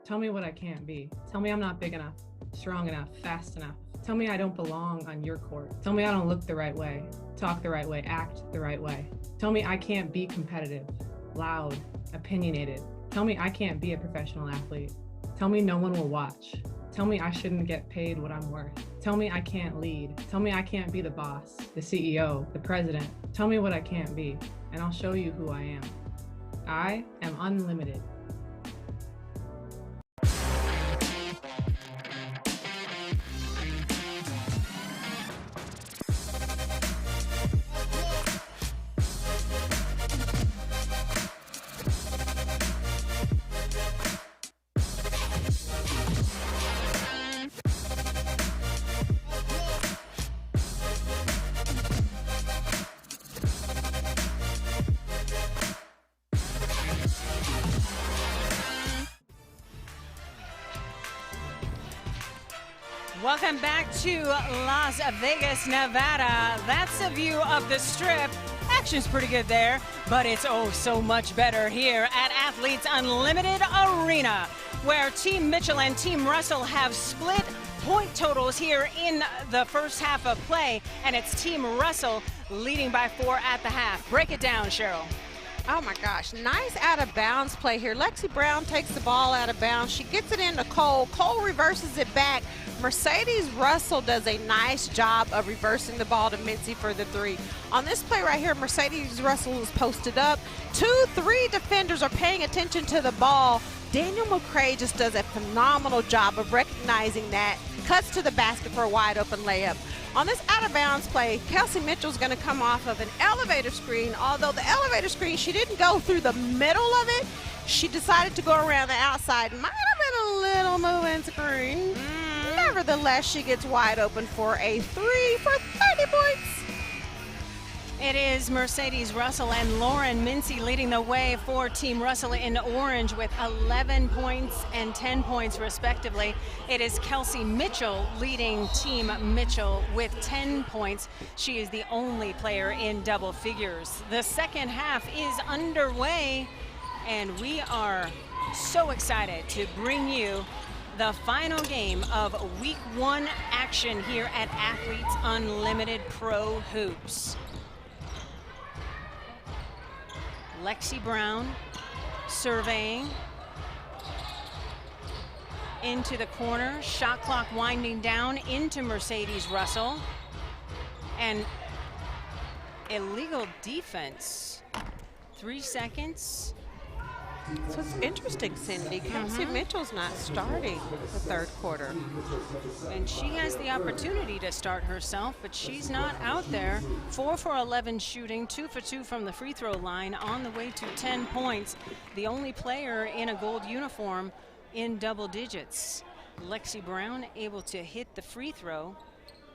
Tell me what I can't be. Tell me I'm not big enough, strong enough, fast enough. Tell me I don't belong on your court. Tell me I don't look the right way, talk the right way, act the right way. Tell me I can't be competitive, loud, opinionated. Tell me I can't be a professional athlete. Tell me no one will watch. Tell me I shouldn't get paid what I'm worth. Tell me I can't lead. Tell me I can't be the boss, the CEO, the president. Tell me what I can't be, and I'll show you who I am. I am unlimited. Welcome back to Las Vegas, Nevada. That's a view of the Strip. Action's pretty good there, but it's oh so much better here at Athletes Unlimited Arena, where Team Mitchell and Team Russell have split point totals here in the first half of play, and it's Team Russell leading by 4 at the half. Break it down, Cheryl. Oh my gosh, nice out of bounds play here. Lexi Brown takes the ball out of bounds. She gets it into Cole. Cole reverses it back. Mercedes Russell does a nice job of reversing the ball to Mitzi for the 3. On this play right here, Mercedes Russell is posted up. 2-3 defenders are paying attention to the ball. Daniel McCray just does a phenomenal job of recognizing that. Cuts to the basket for a wide open layup. On this out of bounds play, Kelsey Mitchell's going to come off of an elevator screen. Although the elevator screen, she didn't go through the middle of it. She decided to go around the outside. Might have been a little moving screen. Nevertheless, she gets wide open for a 3 for 30 points. It is Mercedes Russell and Lauren Mincy leading the way for Team Russell in orange with 11 points and 10 points respectively. It is Kelsey Mitchell leading Team Mitchell with 10 points. She is the only player in double figures. The second half is underway, and we are so excited to bring you the final game of Week 1 action here at Athletes Unlimited Pro Hoops. Lexi Brown surveying into the corner, shot clock winding down into Mercedes Russell, and illegal defense. 3 seconds. So it's interesting, Cindy. Kelsey Mitchell's not starting the third quarter. And she has the opportunity to start herself, but she's not out there. 4 for 11 shooting, 2 for 2 from the free throw line, on the way to 10 points. The only player in a gold uniform in double digits. Lexi Brown able to hit the free throw,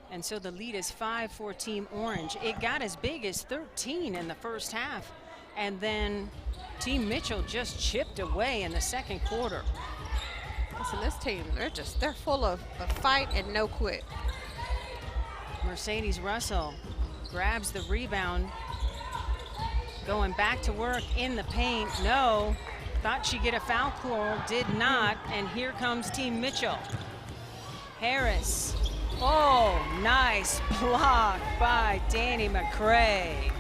and so the lead is 5 for Team Orange. It got as big as 13 in the first half, and then Team Mitchell just chipped away in the second quarter. Listen, this team, they're full of fight and no quit. Mercedes Russell grabs the rebound, going back to work in the paint. No, thought she'd get a foul call, did not, and here comes Team Mitchell. Harris, oh, nice block by Danny McCray.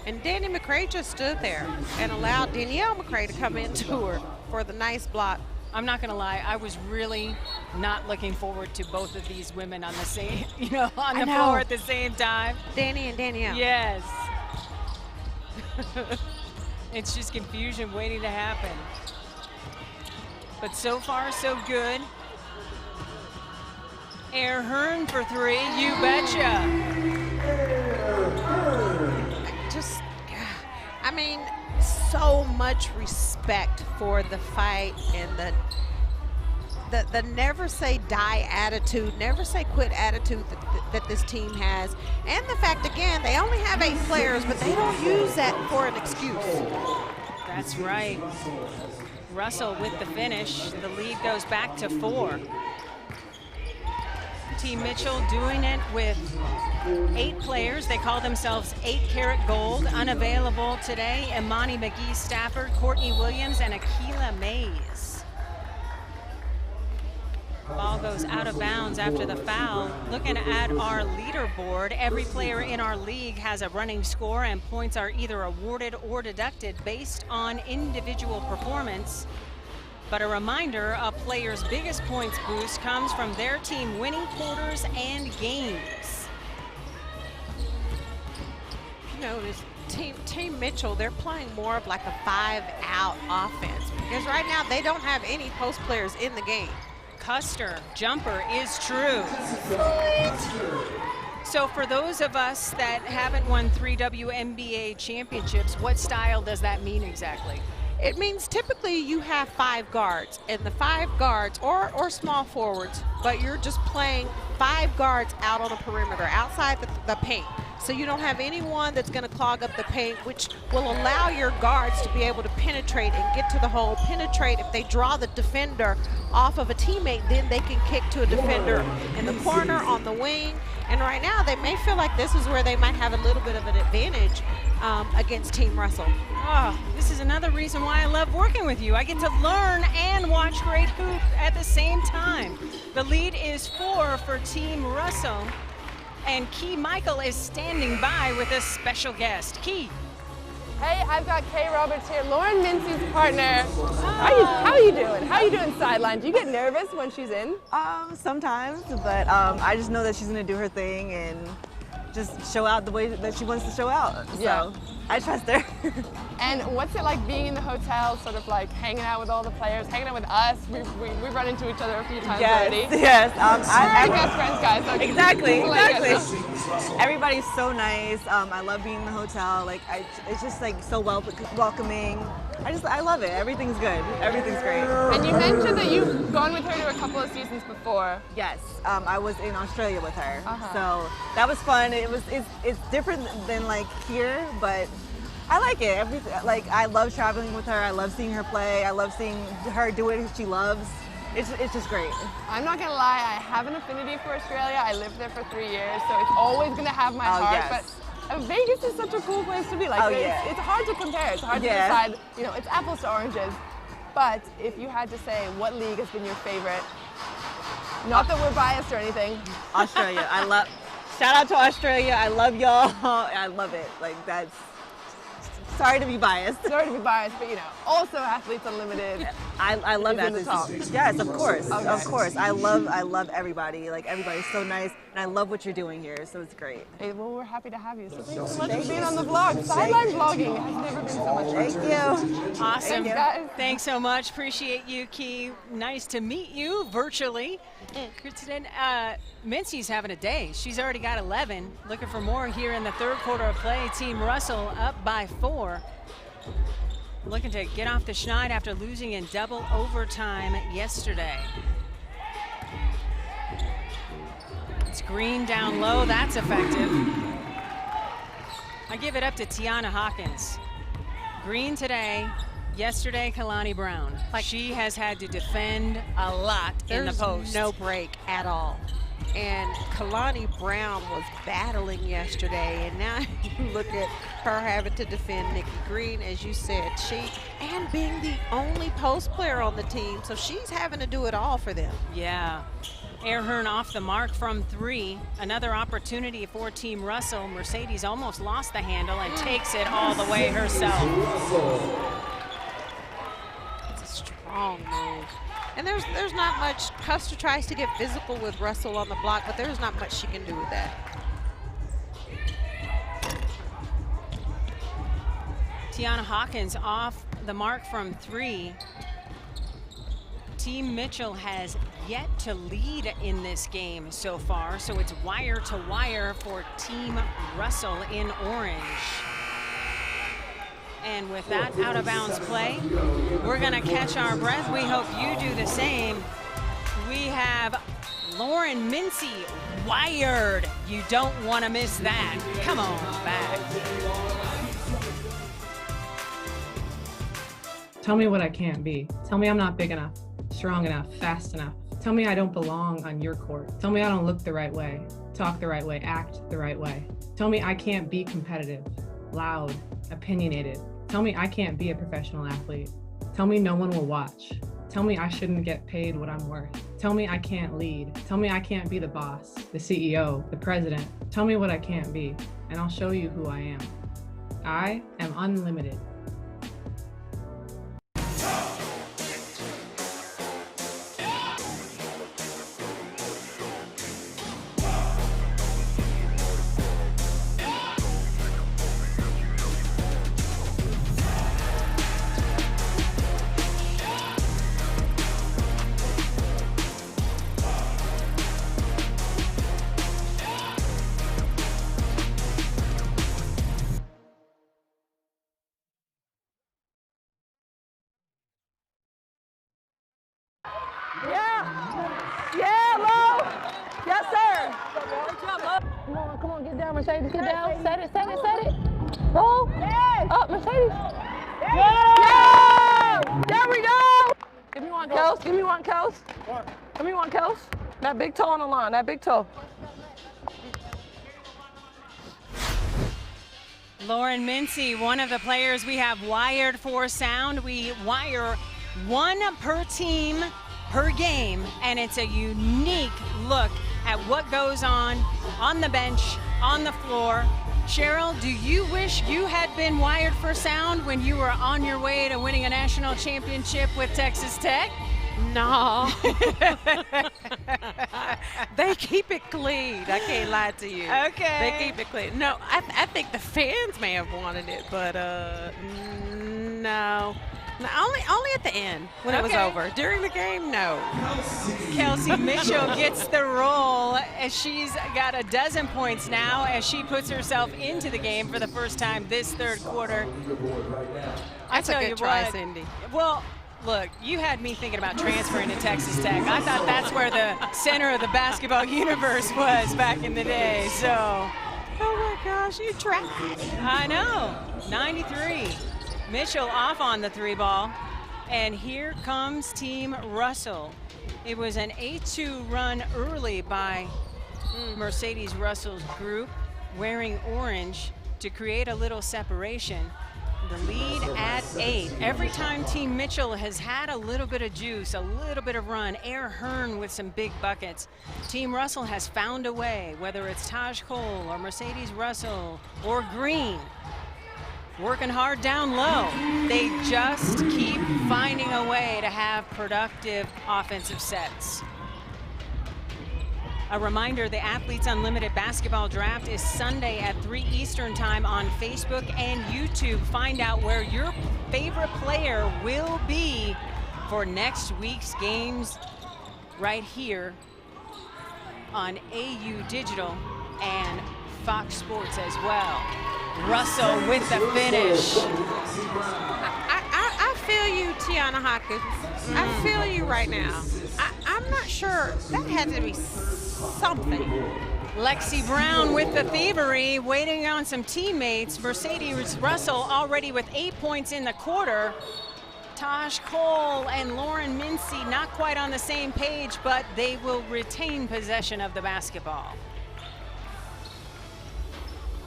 And Danny McCray just stood there and allowed Danielle McCray to come into her for the nice block. I'm not gonna lie, I was really not looking forward to both of these women on the same, on the floor at the same time. Danny and Danielle. Yes. It's just confusion waiting to happen. But so far, so good. Air Hearn for 3, you betcha. I mean, so much respect for the fight and the never say die attitude, never say quit attitude that this team has. And the fact, again, they only have 8 players, but they don't use that for an excuse. That's right. Russell with the finish. The lead goes back to 4. Team Mitchell doing it with 8 players. They call themselves 8 Karat Gold. Unavailable today, Imani McGee Stafford, Courtney Williams, and Akila Mays. Ball goes out of bounds after the foul. Looking at our leaderboard, every player in our league has a running score, and points are either awarded or deducted based on individual performance. But a reminder, a player's biggest points boost comes from their team winning quarters and games. You know, this Team Mitchell, they're playing more of like a 5-out offense because right now they don't have any post players in the game. Custer jumper is true. So for those of us that haven't won 3 WNBA championships, what style does that mean exactly? It means typically you have 5 guards, and the 5 guards or small forwards, but you're just playing 5 guards out on the perimeter, outside the paint. So you don't have anyone that's going to clog up the paint, which will allow your guards to be able to penetrate and get to the hole, penetrate. If they draw the defender off of a teammate, then they can kick to a defender in the corner, on the wing. And right now they may feel like this is where they might have a little bit of an advantage against Team Russell. Oh, this is another reason why I love working with you. I get to learn and watch great hoop at the same time. The lead is 4 for Team Russell. And Key Michael is standing by with a special guest. Key. Hey, I've got Kay Roberts here, Lauren Mincy's partner. How are you doing? How are you doing sideline? Do you get nervous when she's in? Sometimes, but I just know that she's gonna do her thing and just show out the way that she wants to show out. So I trust her. And what's it like being in the hotel, sort of like hanging out with all the players, hanging out with us? We've run into each other a few times already. Yes, I'm best friends, guys. So exactly. Everybody's so nice. I love being in the hotel. Like, it's just like so welcoming. I love it. Everything's good. Everything's great. And you mentioned that you've gone with her to a couple of seasons before. Yes, I was in Australia with her, so that was fun. It's different than like here, but I like it. Like, I love traveling with her. I love seeing her play. I love seeing her do what she loves. It's just great. I'm not gonna lie, I have an affinity for Australia. I lived there for 3 years, so it's always gonna have my heart. Yes. But Vegas is such a cool place to be. Like, it's hard to compare. It's hard to decide. You know, it's apples to oranges. But if you had to say what league has been your favorite, not that we're biased or anything. Australia. Shout out to Australia. I love y'all. I love it. Like, that's. Sorry to be biased. Sorry to be biased, but you know, also Athletes Unlimited. I love Athletes. Yes, of course, of course. I love everybody. Like, everybody's so nice, and I love what you're doing here. So it's great. Hey, well, we're happy to have you. So thanks so much for being on the vlog. Sideline vlogging has never been so much fun. Thank you. Awesome. Thanks, guys. Thanks so much. Appreciate you, Key. Nice to meet you virtually. Kristen, Mincy's having a day. She's already got 11. Looking for more here in the third quarter of play. Team Russell up by 4. Looking to get off the schneid after losing in double overtime yesterday. It's Green down low. That's effective. I give it up to Tiana Hawkins. Green today. Yesterday, Kalani Brown. Like, she has had to defend a lot in the post. There's no break at all. And Kalani Brown was battling yesterday, and now you look at her having to defend Nikki Green, as you said, and being the only post player on the team, so she's having to do it all for them. Yeah. Airhern off the mark from 3. Another opportunity for Team Russell. Mercedes almost lost the handle and takes it all the way herself. Strong move. And there's not much. Custer tries to get physical with Russell on the block, but there's not much she can do with that. Tiana Hawkins off the mark from 3. Team Mitchell has yet to lead in this game so far, so it's wire to wire for Team Russell in orange. And with that out of bounds play, we're gonna catch our breath. We hope you do the same. We have Lauren Mincy wired. You don't wanna miss that. Come on back. Tell me what I can't be. Tell me I'm not big enough, strong enough, fast enough. Tell me I don't belong on your court. Tell me I don't look the right way, talk the right way, act the right way. Tell me I can't be competitive, loud, opinionated. Tell me I can't be a professional athlete. Tell me no one will watch. Tell me I shouldn't get paid what I'm worth. Tell me I can't lead. Tell me I can't be the boss, the CEO, the president. Tell me what I can't be, and I'll show you who I am. I am unlimited. Yeah, Lo. Yes, sir. Come on, get down, Mercedes. Get down. Set it. Roll. Up, Mercedes. Yeah. There we go. Give me one, Kels. Give me one, Kels. That big toe on the line. That big toe. Lauren Mincy, one of the players we have wired for sound. We wire one per team per game, and it's a unique look at what goes on the bench, on the floor. Cheryl, do you wish you had been wired for sound when you were on your way to winning a national championship with Texas Tech? No. They keep it clean. I can't lie to you. Okay. They keep it clean. No, I think the fans may have wanted it, but no. Only at the end when it was over. During the game, no. Kelsey Mitchell gets the roll as she's got 12 points now as she puts herself into the game for the first time this third quarter. That's a good try, Cindy. Well, look, you had me thinking about transferring to Texas Tech. I thought that's where the center of the basketball universe was back in the day, so. Oh my gosh, you trapped. I know, 93. Mitchell off on the 3 ball, and here comes Team Russell. It was an 8-2 run early by Mercedes Russell's group, wearing orange to create a little separation. The lead at 8. Every time Team Mitchell has had a little bit of juice, a little bit of run, Air Hearn with some big buckets, Team Russell has found a way, whether it's Taj Cole or Mercedes Russell or Green, working hard down low. They just keep finding a way to have productive offensive sets. A reminder, the Athletes Unlimited Basketball Draft is Sunday at 3 Eastern Time on Facebook and YouTube. Find out where your favorite player will be for next week's games right here on AU Digital and Fox Sports as well. Russell with the finish. I feel you, Tiana Hawkins. I feel you right now. I'm not sure. That had to be something. Lexi Brown with the thievery, waiting on some teammates. Mercedes Russell already with 8 points in the quarter. Taj Cole and Lauren Mincy not quite on the same page, but they will retain possession of the basketball.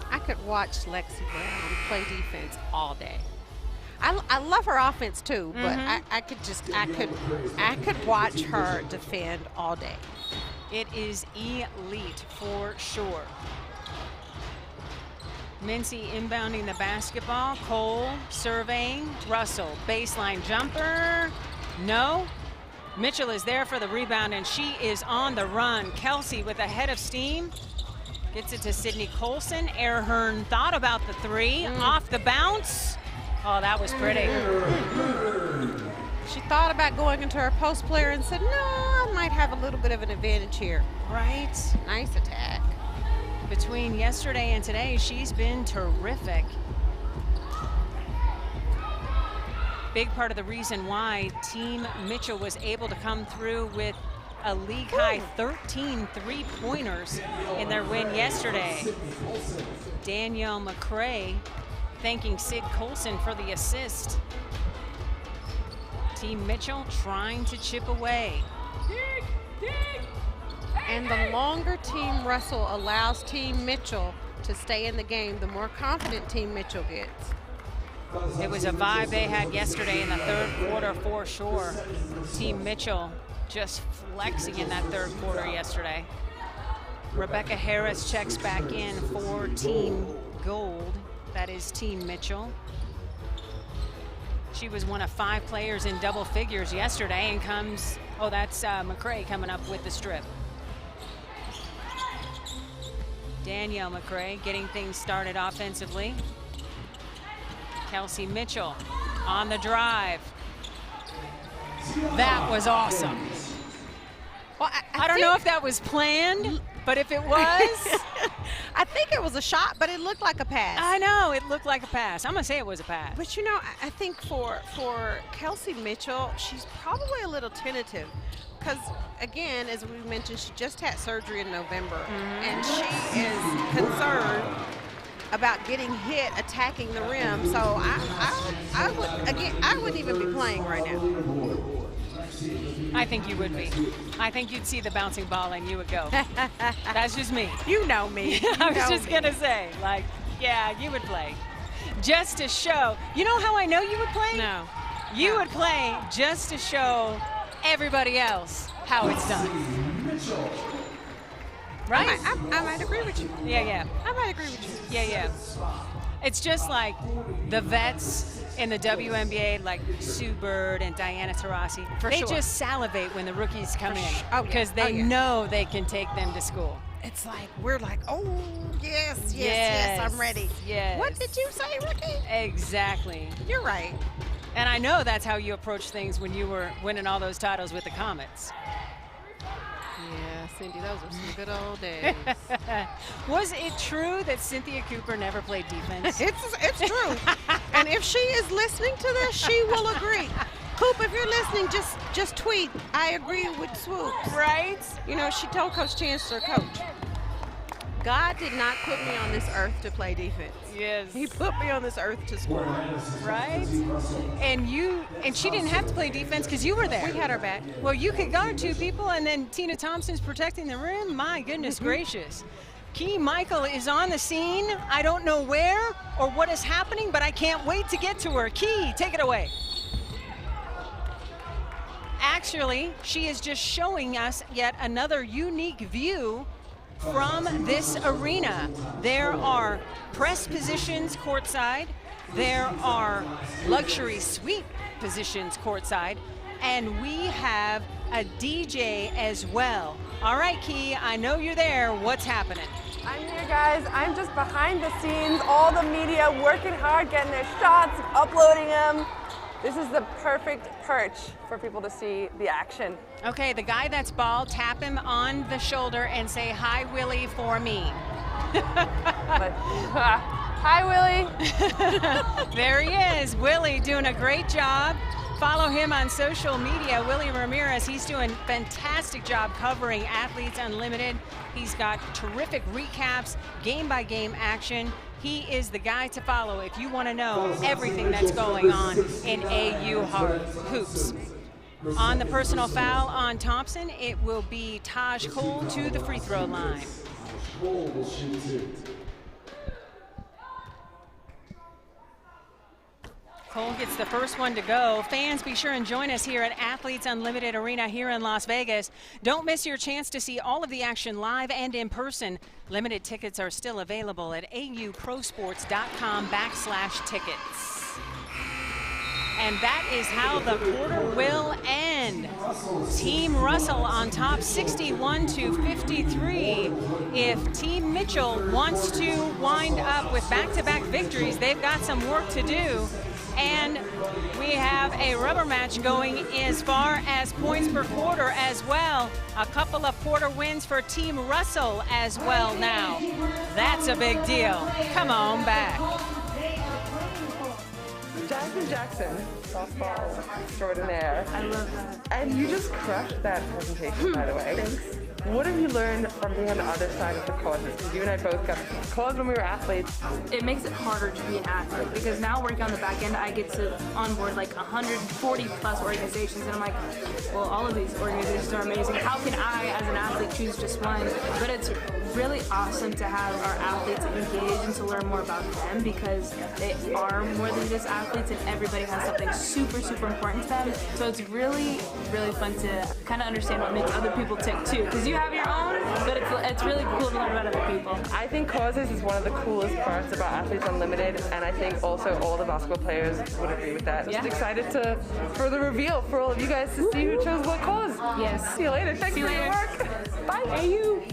I could watch Lexi Brown play defense all day. I love her offense too, but I could watch her defend all day. It is elite for sure. Mincy inbounding the basketball. Cole surveying. Russell, baseline jumper. No. Mitchell is there for the rebound, and she is on the run. Kelsey with a head of steam. Gets it to Sydney Colson. Air Hearn thought about the 3. Off the bounce. Oh, that was pretty. She thought about going into her post player and said, no, I might have a little bit of an advantage here. Right. Nice attack. Between yesterday and today, she's been terrific. Big part of the reason why Team Mitchell was able to come through with a league-high 13 three-pointers in their win yesterday. Danielle McCray thanking Sid Colson for the assist. Team Mitchell trying to chip away. And the longer Team Russell allows Team Mitchell to stay in the game, the more confident Team Mitchell gets. It was a vibe they had yesterday in the third quarter for sure. Team Mitchell just flexing in that third quarter yesterday. Rebecca Harris checks back in for Team Gold. That is Team Mitchell. She was one of 5 players in double figures yesterday and comes, oh, that's McCray coming up with the strip. Danielle McCray getting things started offensively. Kelsey Mitchell on the drive. That was awesome. Well, I don't know if that was planned, but if it was. I think it was a shot, but it looked like a pass. I know, it looked like a pass. I'm going to say it was a pass. But you know, I think for Kelsey Mitchell, she's probably a little tentative. Because, again, as we mentioned, she just had surgery in November, and she is concerned about getting hit attacking the rim. So I wouldn't even be playing right now. I think you would be. I think you'd see the bouncing ball and you would go. That's just me. You know me. I was just going to say, like, yeah, you would play. Just to show. You know how I know you would play? No. You would play just to show everybody else how it's done. Right? I might agree with you. Yeah. I might agree with you. Yeah. It's just like the vets in the WNBA, like Sue Bird and Diana Taurasi. They just salivate when the rookies come in because they know they can take them to school. It's like, we're like, oh, yes, I'm ready. Yes. What did you say, rookie? Exactly. You're right. And I know that's how you approach things when you were winning all those titles with the Comets. Yeah, Cindy, those were some good old days. Was it true that Cynthia Cooper never played defense? It's true. And if she is listening to this, she will agree. Coop, if you're listening, just tweet, I agree with Swoops. Right? You know, she told Coach Chancellor, Coach, God did not put me on this earth to play defense. Yes. He put me on this earth to score. Right? And she didn't have to play defense because you were there. We had her back. Well, you could guard 2 people, and then Tina Thompson's protecting the rim. My goodness gracious. Key Michael is on the scene. I don't know where or what is happening, but I can't wait to get to her. Key, take it away. Actually, she is just showing us yet another unique view from this arena. There are press positions courtside, there are luxury suite positions courtside, and we have a DJ as well. All right, Key, I know you're there. What's happening? I'm here, guys. I'm just behind the scenes, all the media working hard, getting their shots, uploading them. This is the perfect perch for people to see the action. Okay, the guy that's bald, tap him on the shoulder and say, "Hi, Willie," for me. Hi, Willie. There he is. Willie doing a great job. Follow him on social media, Willie Ramirez. He's doing a fantastic job covering Athletes Unlimited. He's got terrific recaps, game-by-game action. He is the guy to follow if you want to know everything that's going on in AU hoops. On the personal foul on Thompson, it will be Taj Cole to the free throw line. Cole gets the first one to go. Fans, be sure and join us here at Athletes Unlimited Arena here in Las Vegas. Don't miss your chance to see all of the action live and in person. Limited tickets are still available at auprosports.com/tickets. And that is how the quarter will end. Team Russell on top 61-53. If Team Mitchell wants to wind up with back-to-back victories, they've got some work to do. And we have a rubber match going as far as points per quarter as well. A couple of quarter wins for Team Russell as well now. That's a big deal. Come on back. Jasmine Jackson, softball extraordinaire. I love that. And you just crushed that presentation, by the way. Thanks. What have you learned from being on the other side of the court? Because you and I both got called when we were athletes. It makes it harder to be an athlete because now working on the back end, I get to onboard like 140 plus organizations, and I'm like, well, all of these organizations are amazing. How can I, as an athlete, choose just one. But it's really awesome to have our athletes engaged and to learn more about them, because they are more than just athletes and everybody has something super, super important to them. So it's really, really fun to kind of understand what makes other people tick too, because you have your own, but it's really cool to learn about other people. I think causes is one of the coolest parts about Athletes Unlimited, and I think also all the basketball players would agree with that. Just excited for the reveal for all of you guys to see who chose what cause. Yes. See you later. Thanks for your work. Bye. Hey, you.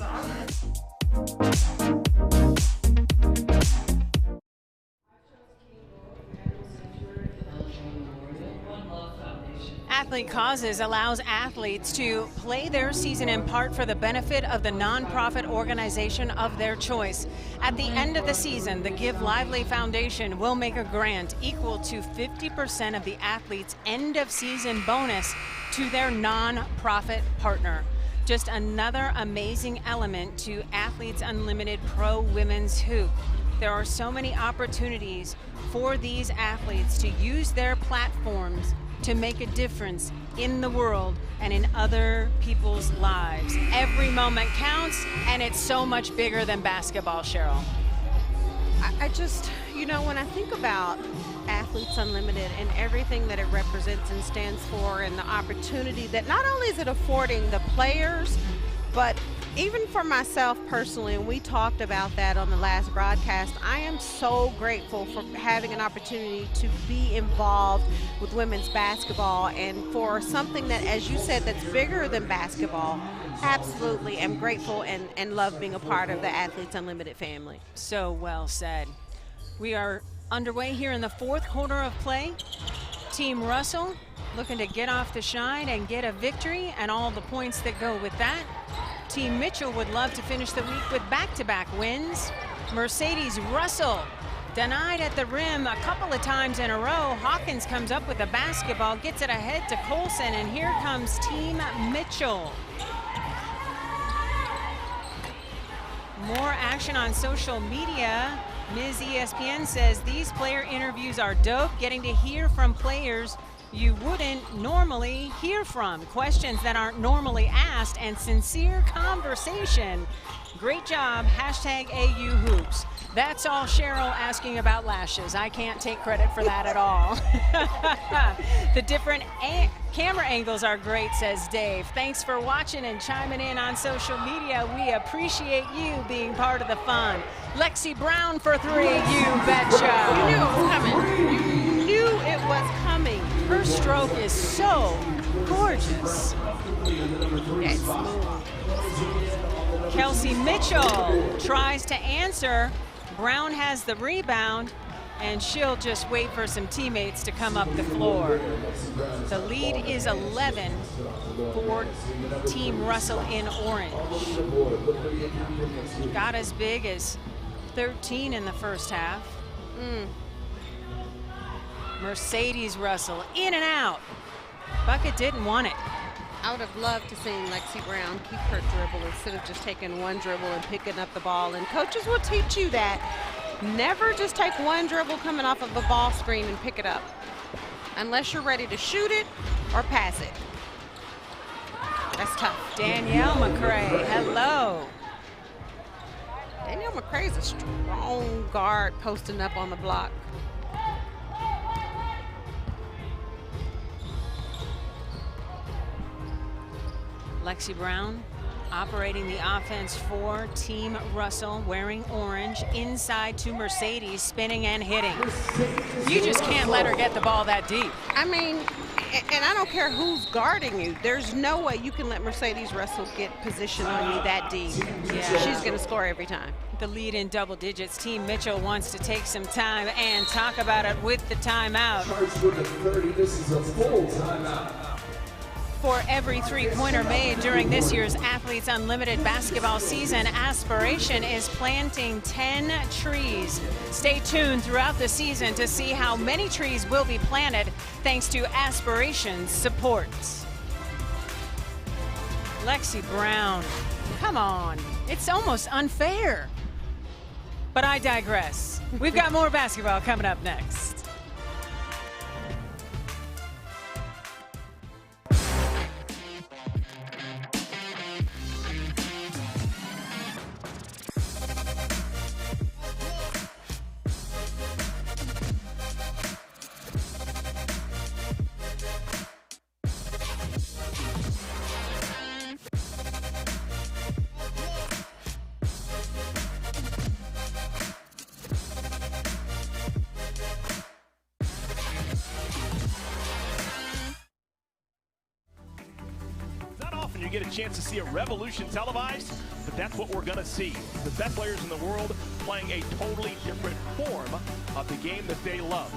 Athlete Causes allows athletes to play their season in part for the benefit of the nonprofit organization of their choice. At the end of the season, the Give Lively Foundation will make a grant equal to 50% of the athlete's end of season bonus to their nonprofit partner. Just another amazing element to Athletes Unlimited Pro Women's Hoop. There are so many opportunities for these athletes to use their platforms to make a difference in the world and in other people's lives. Every moment counts, and it's so much bigger than basketball, Cheryl. I just, you know, when I think about Athletes Unlimited and everything that it represents and stands for, and the opportunity that not only is it affording the players, but even for myself personally, and we talked about that on the last broadcast, I am so grateful for having an opportunity to be involved with women's basketball, and for something that, as you said, that's bigger than basketball. Absolutely am grateful and love being a part of the Athletes Unlimited family. So well said. We are underway here in the fourth quarter of play. Team Russell looking to get off the shine and get a victory and all the points that go with that. Team Mitchell would love to finish the week with back-to-back wins. Mercedes Russell denied at the rim a couple of times in a row. Hawkins comes up with the basketball, gets it ahead to Colson, and here comes Team Mitchell. More action on social media. Ms. ESPN says these player interviews are dope, getting to hear from players you wouldn't normally hear from. Questions that aren't normally asked, and sincere conversation. Great job, hashtag AU Hoops. That's all Cheryl asking about lashes. I can't take credit for that at all. The different camera angles are great, says Dave. Thanks for watching and chiming in on social media. We appreciate you being part of the fun. Lexi Brown for three, you betcha. You knew it was coming. You knew it was coming. Her stroke is so gorgeous. That's smooth. Kelsey Mitchell tries to answer. Brown has the rebound, and she'll just wait for some teammates to come up the floor. The lead is 11 for Team Russell in orange. Got as big as 13 in the first half. Mercedes Russell in and out. Bucket didn't want it. I would have loved to see Lexi Brown keep her dribble instead of just taking one dribble and picking up the ball. And coaches will teach you that. Never just take one dribble coming off of a ball screen and pick it up, unless you're ready to shoot it or pass it. That's tough. Danielle McCray, hello. Danielle McCray is a strong guard posting up on the block. Lexi Brown operating the offense for Team Russell, wearing orange, inside to Mercedes, spinning and hitting. You just can't let her get the ball that deep. I mean, and I don't care who's guarding you. There's no way you can let Mercedes Russell get position on you that deep. Yeah. She's going to score every time. The lead in double digits. Team Mitchell wants to take some time and talk about it with the timeout. This is a full timeout. For every three-pointer made during this year's Athletes Unlimited basketball season, Aspiration is planting 10 trees. Stay tuned throughout the season to see how many trees will be planted thanks to Aspiration's support. Lexi Brown, come on. It's almost unfair. But I digress. We've got more basketball coming up next. you get a chance to see a revolution televised, but that's what we're going to see. The best players in the world playing a totally different form of the game that they love.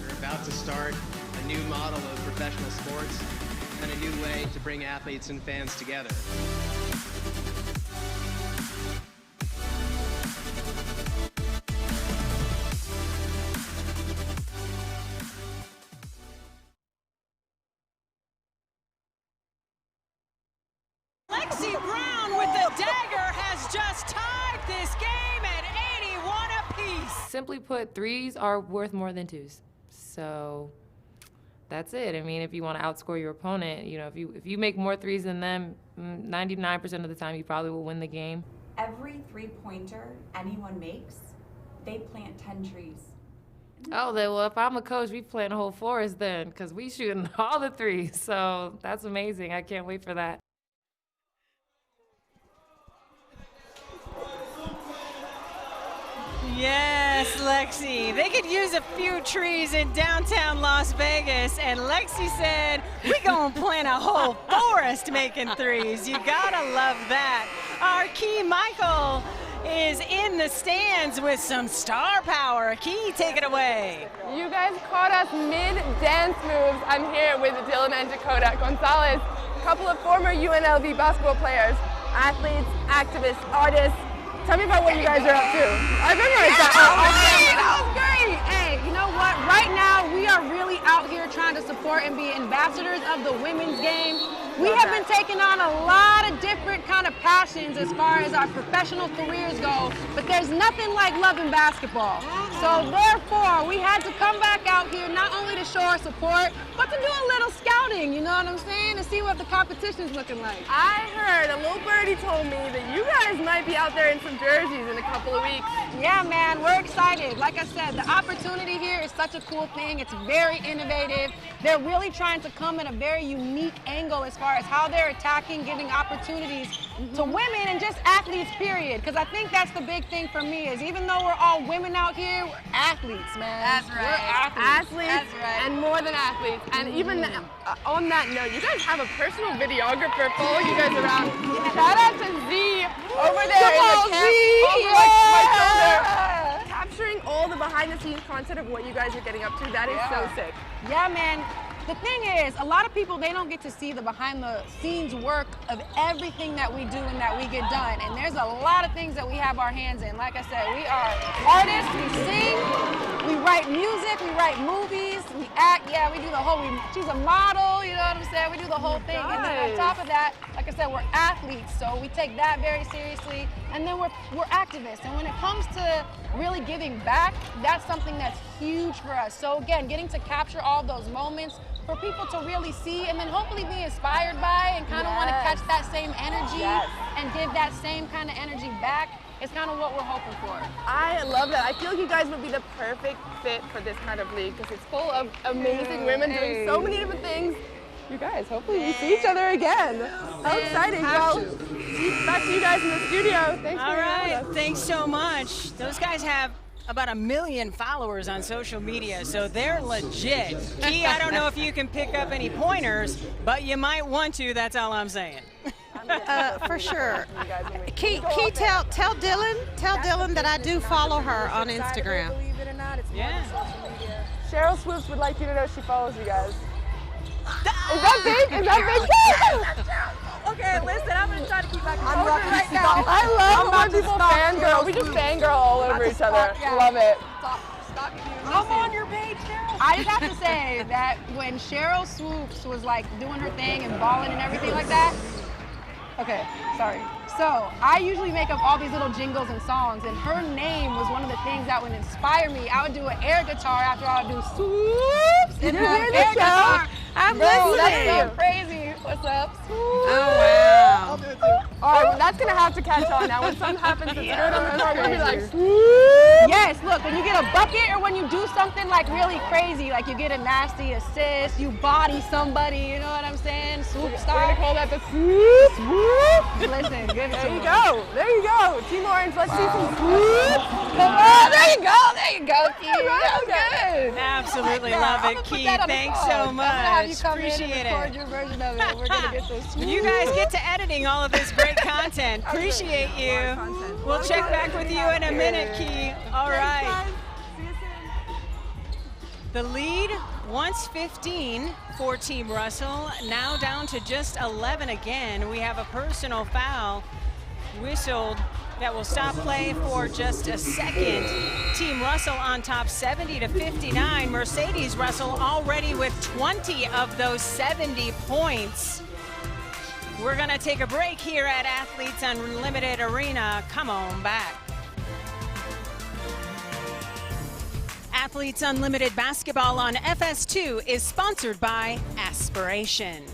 We're about to start a new model of professional sports and a new way to bring athletes and fans together. Lexi Brown with the dagger has just tied this game at 81 apiece. Simply put, threes are worth more than twos. So that's it. I mean, if you want to outscore your opponent, you know, if you make more threes than them, 99% of the time you probably will win the game. Every three-pointer anyone makes, they plant 10 trees. Oh, well, if I'm a coach, we plant a whole forest then, because we shooting all the threes. So that's amazing. I can't wait for that. Yes, Lexi. They could use a few trees in downtown Las Vegas, and Lexi said, we gonna plant a whole forest making threes. You gotta love that. Our Key Michael is in the stands with some star power. Key, take it away. You guys caught us mid-dance moves. I'm here with Dylan and Dakota Gonzalez, a couple of former UNLV basketball players, athletes, activists, artists. Tell me about what you guys are up to. I memorized that. That was great. Hey, you know what? Right now, we are really out here trying to support and be ambassadors of the women's game. We have been taking on a lot of different kind of passions as far as our professional careers go, but there's nothing like loving basketball. So therefore, we had to come back out here not only to show our support, but to do a little scouting, you know what I'm saying? To see what the competition's looking like. I heard, a little birdie told me that you guys might be out there in some jerseys in a couple of weeks. Yeah, man, we're excited. Like I said, the opportunity here is such a cool thing. It's very innovative. They're really trying to come at a very unique angle as far as how they're attacking, giving opportunities to women and just athletes, period. Because I think that's the big thing for me is even though we're all women out here, we're athletes, man. That's right. We're athletes. That's right. And more than athletes. And even on that note, you guys have a personal videographer following you guys around. Shout out to Z over there in the camp, over my shoulder, capturing all the behind-the-scenes content of what you guys are getting up to. That is so sick. Yeah, man. The thing is, a lot of people, they don't get to see the behind-the-scenes work of everything that we do and that we get done. And there's a lot of things that we have our hands in. Like I said, we are artists, we sing, we write music, we write movies, we act, yeah, we do the whole, she's a model, you know what I'm saying? We do the whole thing. And then on top of that, like I said, we're athletes, so we take that very seriously. And then we're activists. And when it comes to really giving back, that's something that's huge for us. So again, getting to capture all those moments, for people to really see and then hopefully be inspired by and kind of want to catch that same energy and give that same kind of energy back is kind of what we're hoping for. I love that. I feel like you guys would be the perfect fit for this kind of league because it's full of amazing women doing so many different things. You guys, hopefully we see each other again. How exciting. Well, back to you guys in the studio. Thanks for having us. Thanks so much. Those guys have about 1 million followers on social media, so they're legit. Key, I don't know if you can pick up any pointers, but you might want to, that's all I'm saying. For sure. Key, tell Dylan that I do follow her on Instagram. Believe it or not, it's more than social media. Cheryl Swoops would like you to know she follows you guys. Is that big? Is that big? Okay, listen, I'm going to try to keep my I'm composure right now. I love when people fangirl. We just fangirl all over each other. Love it. I'm on your page, Cheryl. I just have to say that when Cheryl Swoops was like doing her thing and balling and everything like that, okay, sorry. So I usually make up all these little jingles and songs, and her name was one of the things that would inspire me. I would do an air guitar after I would do swoops and her air guitar. I'm listening. That's so crazy. What's up? Oh, wow. I'll do it too. All right, well, that's going to have to catch on now. When something happens that's good on the court, we'll be like, swoop. Yes, look, when you get a bucket or when you do something like really crazy, like you get a nasty assist, you body somebody, you know what I'm saying? Swoop star. hold at the swoop. Listen, give it to There you him. go. There you go. Team Orange, let's see some swoop. Come on, there you go. There you go, Keith. That was good. Absolutely Like love that. it, I'm gonna put Keith. that on the Thanks phone. so I'm gonna have you much. come in Appreciate and it. record your version of it. We're gonna get those swoop. You guys get to editing all of this great content. Appreciate you. We'll check back with you in a minute, Key. All right. The lead, once 15 for Team Russell, now down to just 11 again. We have a personal foul whistled that will stop play for just a second. Team Russell on top 70-59. Mercedes Russell already with 20 of those 70 points. We're gonna take a break here at Athletes Unlimited Arena. Come on back. Athletes Unlimited Basketball on FS2 is sponsored by Aspiration.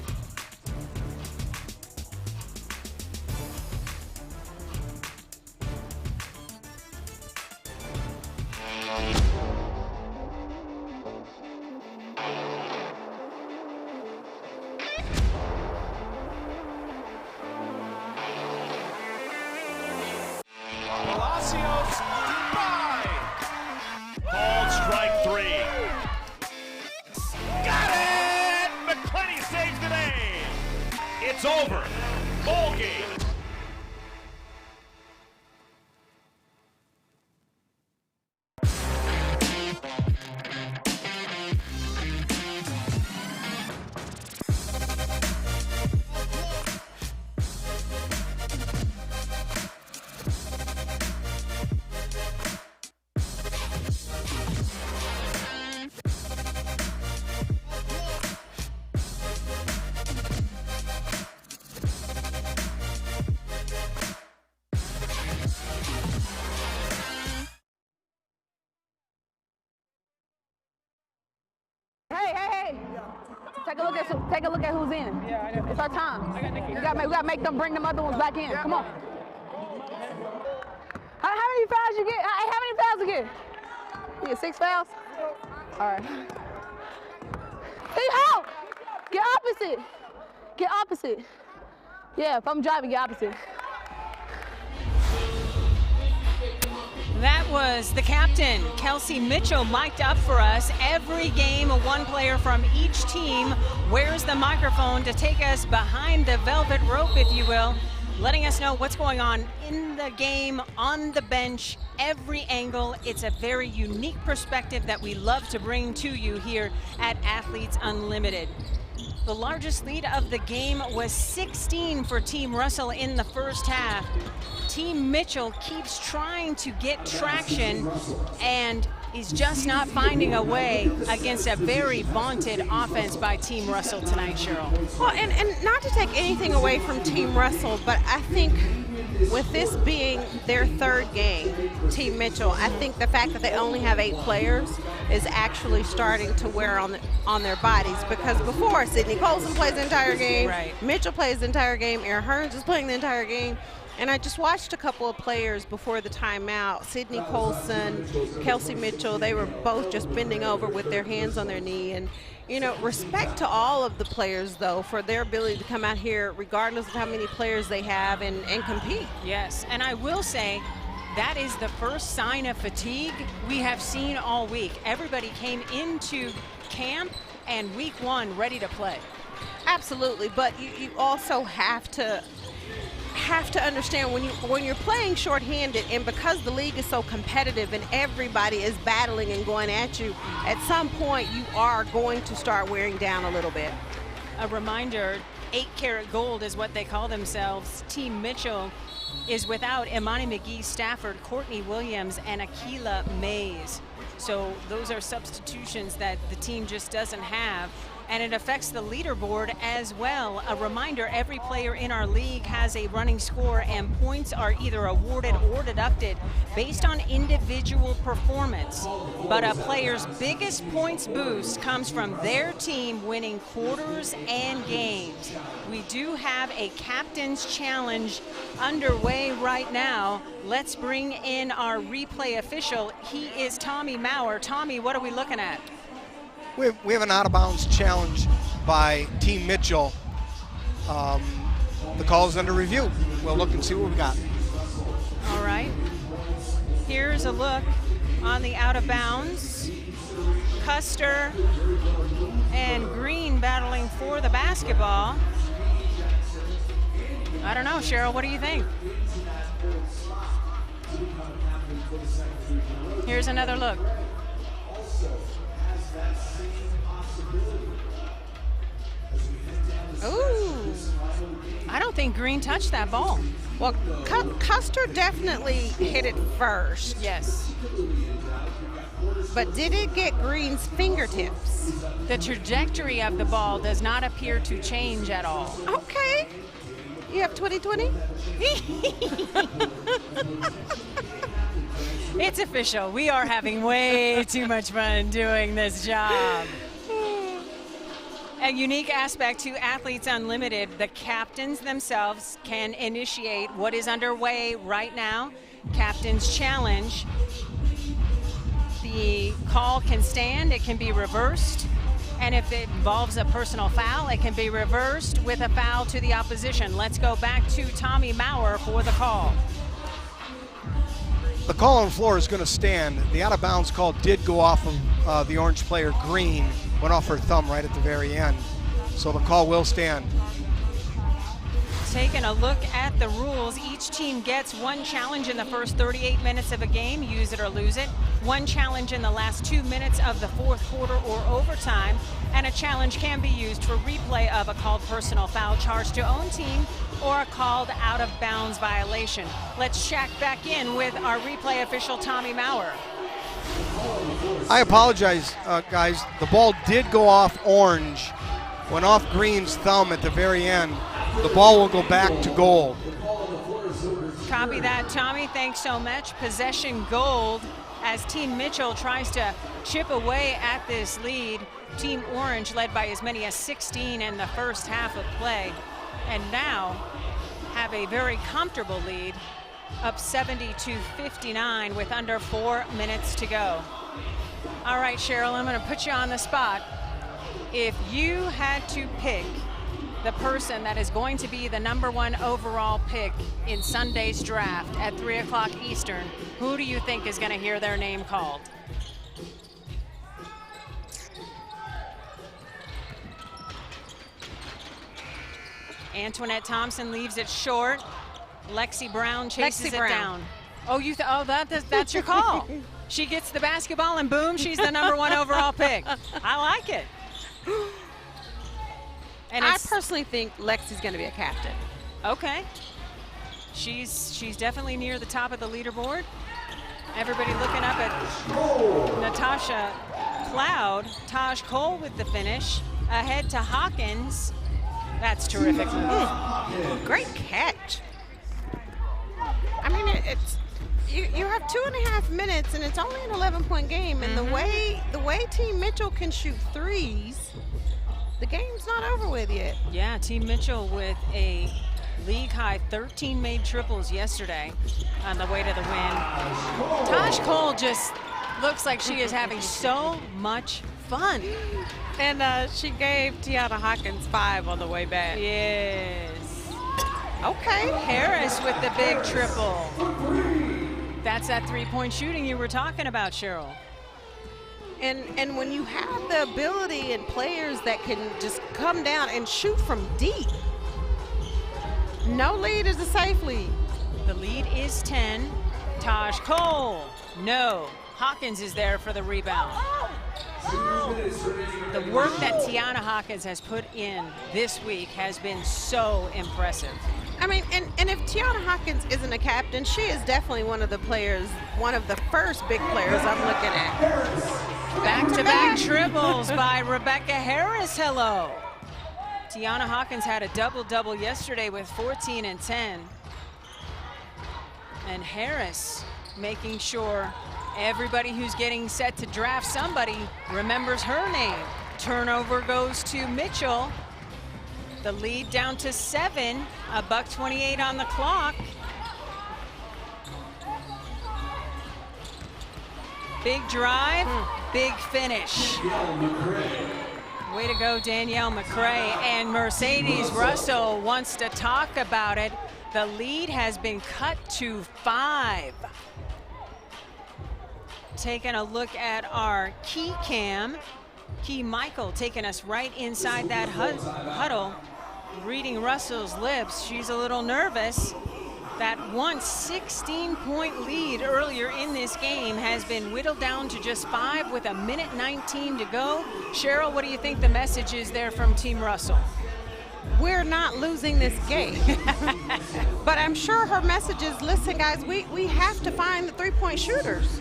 Palacios, goodbye. Called strike three. Got it! McClenny saves the day. It's over. Ball game. Hey. Take a look at who's in. It's our time. We gotta make them bring them other ones back in. Come on. How many fouls you get? How many fouls you get? You get 6 fouls? All right. Hey, how? Get opposite. Get opposite. Yeah, if I'm driving, get opposite. That was the captain, Kelsey Mitchell, mic'd up for us. Every game, one player from each team wears the microphone to take us behind the velvet rope, if you will, letting us know what's going on in the game, on the bench, every angle. It's a very unique perspective that we love to bring to you here at Athletes Unlimited. The largest lead of the game was 16 for Team Russell in the first half. Team Mitchell keeps trying to get traction and is just not finding a way against a very vaunted offense by Team Russell tonight, Cheryl. Well, and not to take anything away from Team Russell, but I think with this being their third game, Team Mitchell, I think the fact that they only have 8 players is actually starting to wear on their bodies, because before Sydney Colson plays the entire game, right. Mitchell plays the entire game, Aaron Hearns is playing the entire game. And I just watched a couple of players before the timeout. Sydney Colson, Kelsey Mitchell, they were both just bending over with their hands on their knee. And, you know, respect to all of the players, though, for their ability to come out here, regardless of how many players they have, and compete. Yes, and I will say, that is the first sign of fatigue we have seen all week. Everybody came into camp and week 1 ready to play. Absolutely, but you also have to understand when you're playing shorthanded, and because the league is so competitive and everybody is battling and going at you, at some point you are going to start wearing down a little bit. A reminder, 8-karat gold is what they call themselves. Team Mitchell is without Imani McGee Stafford, Courtney Williams, and Akila Mays. So those are substitutions that the team just doesn't have. And it affects the leaderboard as well. A reminder, every player in our league has a running score, and points are either awarded or deducted based on individual performance. But a player's biggest points boost comes from their team winning quarters and games. We do have a captain's challenge underway right now. Let's bring in our replay official. He is Tommy Maurer. Tommy, what are we looking at? We have an out-of-bounds challenge by Team Mitchell The call is under review. We'll look and see what we got. All right. Here's a look on the out of bounds. Custer and Green battling for the basketball. I don't know, Cheryl, what do you think? Here's another look. Ooh, I don't think Green touched that ball. Well, Custer definitely hit it first. Yes. But did it get Green's fingertips? The trajectory of the ball does not appear to change at all. Okay. You have 20/20? It's official. We are having way too much fun doing this job. A unique aspect to Athletes Unlimited, the captains themselves can initiate what is underway right now. Captain's Challenge. The call can stand, it can be reversed, and if it involves a personal foul, it can be reversed with a foul to the opposition. Let's go back to Tommy Maurer for the call. The call on the floor is going to stand. The out-of-bounds call did go off of the orange player, Green. Went off her thumb right at the very end. So the call will stand. Taking a look at the rules, each team gets one challenge in the first 38 minutes of a game, use it or lose it. One challenge in the last 2 minutes of the fourth quarter or overtime. And a challenge can be used for replay of a called personal foul charge to own team or a called out of bounds violation. Let's check back in with our replay official, Tommy Maurer. I apologize, guys. The ball did go off orange, went off Green's thumb at the very end. The ball will go back to gold. Copy that, Tommy. Thanks so much. Possession gold as Team Mitchell tries to chip away at this lead. Team Orange led by as many as 16 in the first half of play, and now have a very comfortable lead, up 70-59 with under 4 minutes to go. All right, Cheryl, I'm going to put you on the spot. If you had to pick the person that is going to be the #1 overall pick in Sunday's draft at 3 o'clock Eastern, who do you think is going to hear their name called? Antoinette Thompson leaves it short. Lexi Brown chases it down. Oh, that's your call. She gets the basketball and boom, she's the #1 overall pick. I like it. And I personally think Lexi's going to be a captain. Okay. She's definitely near the top of the leaderboard. Everybody looking up at Natasha Cloud. Taj Cole with the finish. Ahead to Hawkins. That's terrific. Great catch. I mean, you have 2.5 minutes, and it's only an 11-point game. And the way Team Mitchell can shoot threes, the game's not over with yet. Yeah, Team Mitchell with a league-high 13 made triples yesterday on the way to the win. Taj Cole just looks like she is having so much fun. And she gave Tiana Hawkins 5 on the way back. Yes. Okay. Harris with the big triple. That's that three-point shooting you were talking about, Cheryl. And when you have the ability and players that can just come down and shoot from deep, no lead is a safe lead. The lead is 10. Taj Cole, no. Hawkins is there for the rebound. The work that Tiana Hawkins has put in this week has been so impressive. I mean, and if Tiana Hawkins isn't a captain, she is definitely one of the players, one of the first big players I'm looking at. Back-to-back triples by Rebecca Harris. Hello. Tiana Hawkins had a double-double yesterday with 14 and 10. And Harris making sure everybody who's getting set to draft somebody remembers her name. Turnover goes to Mitchell. The lead down to 7, $1:28 on the clock. Big drive, big finish. Way to go, Danielle McCray. And Mercedes Russell wants to talk about it. The lead has been cut to 5. Taking a look at our key cam. Key Michael taking us right inside that huddle, reading Russell's lips. She's a little nervous. That once 16-point lead earlier in this game has been whittled down to just 5 with 1:19 to go. Cheryl, what do you think the message is there from Team Russell? We're not losing this game. But I'm sure her message is, listen, guys, we have to find the three-point shooters.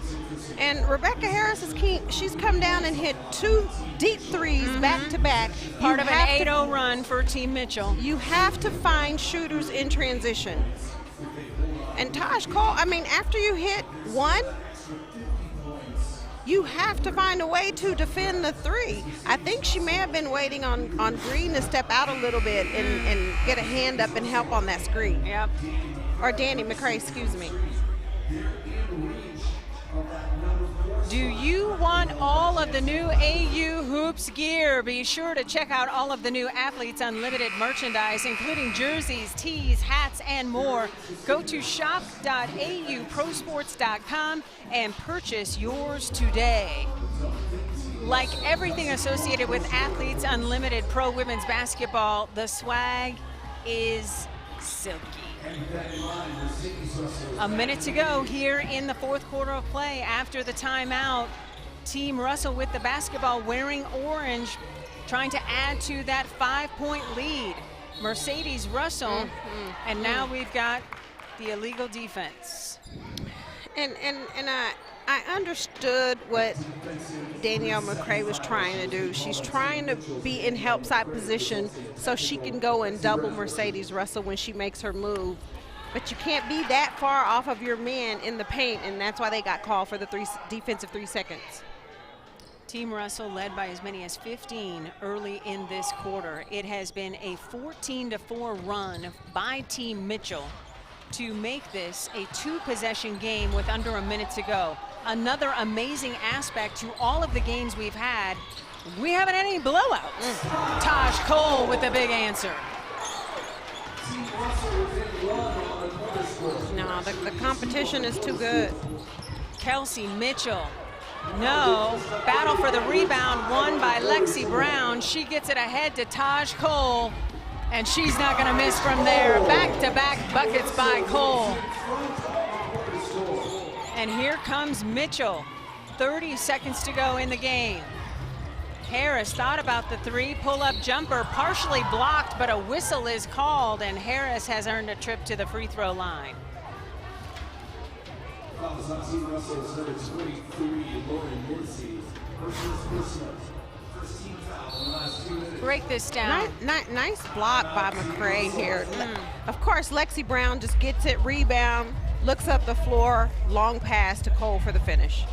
And Rebecca Harris is key. She's come down and hit 2 deep threes back-to-back. Part of an 8-0 run for Team Mitchell. You have to find shooters in transition. And Taj Cole, I mean, after you hit 1, you have to find a way to defend the 3. I think she may have been waiting on Green to step out a little bit and get a hand up and help on that screen. Yep. Or Danny McCray, excuse me. Do you want all of the new AU Hoops gear? Be sure to check out all of the new Athletes Unlimited merchandise, including jerseys, tees, hats, and more. Go to shop.auprosports.com and purchase yours today. Like everything associated with Athletes Unlimited Pro Women's Basketball, the swag is silky. A minute to go here in the 4th quarter of play after the timeout. Team Russell with the basketball wearing orange, trying to add to that 5-point lead. Mercedes Russell, and now we've got the illegal defense. And I understood what Danielle McCray was trying to do. She's trying to be in help side position so she can go and double Mercedes Russell when she makes her move. But you can't be that far off of your man in the paint, and that's why they got called for the defensive 3 seconds. Team Russell led by as many as 15 early in this quarter. It has been a 14-4 run by Team Mitchell to make this a 2-possession game with under a minute to go. Another amazing aspect to all of the games we've had, we haven't had any blowouts. Taj Cole with the big answer. No, the competition is too good. Kelsey Mitchell, no. Battle for the rebound won by Lexi Brown. She gets it ahead to Taj Cole, and she's not going to miss from there. Back-to-back buckets by Cole. And here comes Mitchell. 30 seconds to go in the game. Harris thought about the 3, pull-up jumper, partially blocked, but a whistle is called, and Harris has earned a trip to the free throw line. Break this down. Nice block by McCray here. Of course, Lexi Brown just gets it, rebound, looks up the floor, long pass to Cole for the finish.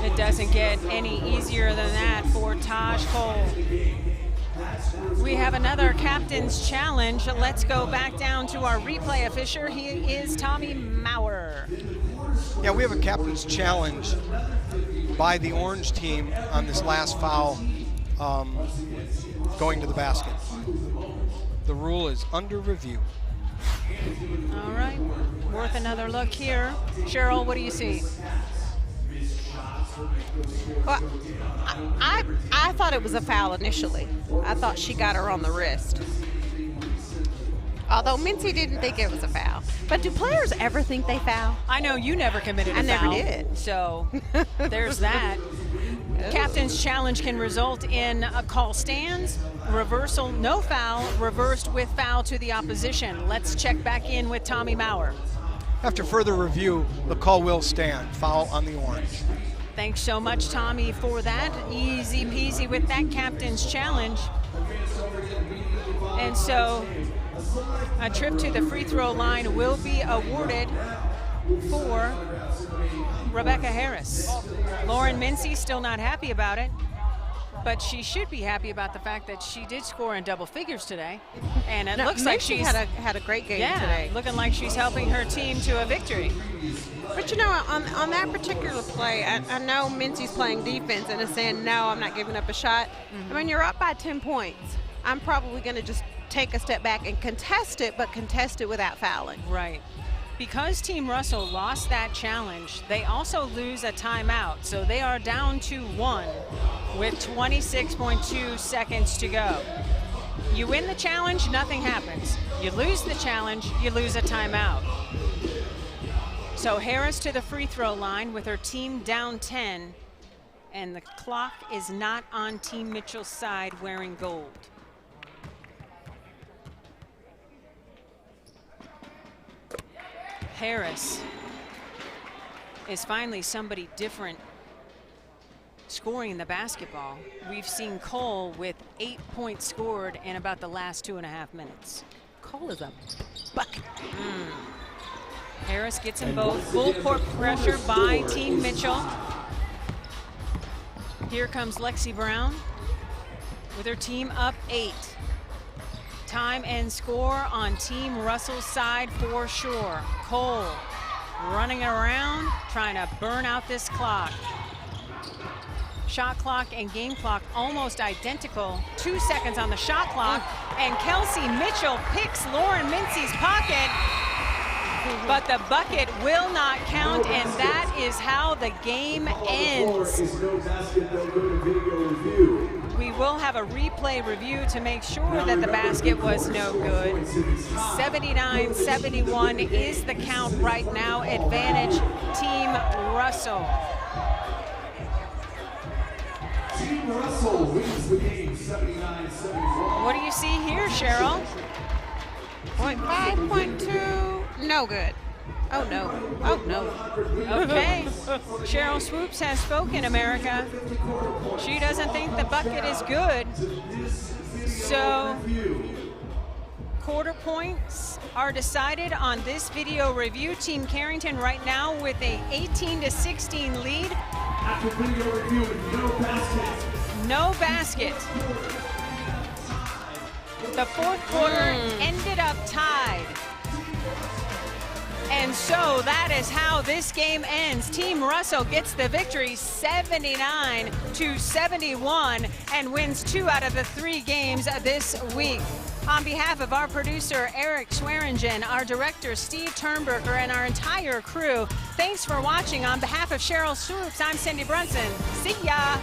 It doesn't get any easier than that for Taj Cole. We have another captain's challenge. Let's go back down to our replay official. He is Tommy Maurer. Yeah, we have a captain's challenge by the orange team on this last foul going to the basket. The rule is under review. All right, worth another look here. Cheryl, what do you see? Well, I thought it was a foul initially. I thought she got her on the wrist. Although Mincy didn't think it was a foul. But do players ever think they foul? I know you never committed a foul. I never did. So there's that. Captain's challenge can result in a call stands, reversal, no foul, reversed with foul to the opposition. Let's check back in with Tommy Maurer. After further review, the call will stand. Foul on the orange. Thanks so much, Tommy, for that. Easy peasy with that captain's challenge. And so a trip to the free throw line will be awarded for Rebecca Harris. Lauren Mincy still not happy about it. But she should be happy about the fact that she did score in double figures today. And it No, looks like Mincy she's had a great game today. looking like she's helping her team to a victory. But you know, on that particular play, I know Mincy's playing defense and is saying, no, I'm not giving up a shot. I mean, you're up by 10 points. I'm probably going to just take a step back and contest it, but contest it without fouling. Right. Because Team Russell lost that challenge, they also lose a timeout. So they are down to 1 with 26.2 seconds to go. You win the challenge, nothing happens. You lose the challenge, you lose a timeout. So Harris to the free throw line with her team down 10, and the clock is not on Team Mitchell's side wearing gold. Harris is finally somebody different scoring the basketball. We've seen Cole with 8 points scored in about the last 2.5 minutes. Cole is a bucket. Harris gets them both. Full court pressure by Team Mitchell. Here comes Lexi Brown with her team up 8. Time and score on Team Russell's side for sure. Cole running around, trying to burn out this clock. Shot clock and game clock almost identical. 2 seconds on the shot clock, and Kelsey Mitchell picks Lauren Mincy's pocket, but the bucket will not count, and that is how the game ends. We will have a replay review to make sure that the basket was no good. 79-71 is the count right now. Advantage Team Russell. Team Russell wins the game 79-71. What do you see here, Cheryl? 5.2, no good. Oh no, oh no. Okay, Cheryl Swoops has spoken, America. She doesn't think the bucket is good. So, quarter points are decided on this video review. Team Carrington right now with a 18-16 lead. After video review, no basket. No basket. The fourth quarter ended up tied. And so that is how this game ends. Team Russell gets the victory 79-71 and wins 2 out of the 3 games this week. On behalf of our producer, Eric Swearingen, our director, Steve Turnberger, and our entire crew, thanks for watching. On behalf of Cheryl Swoops, I'm Cindy Brunson. See ya.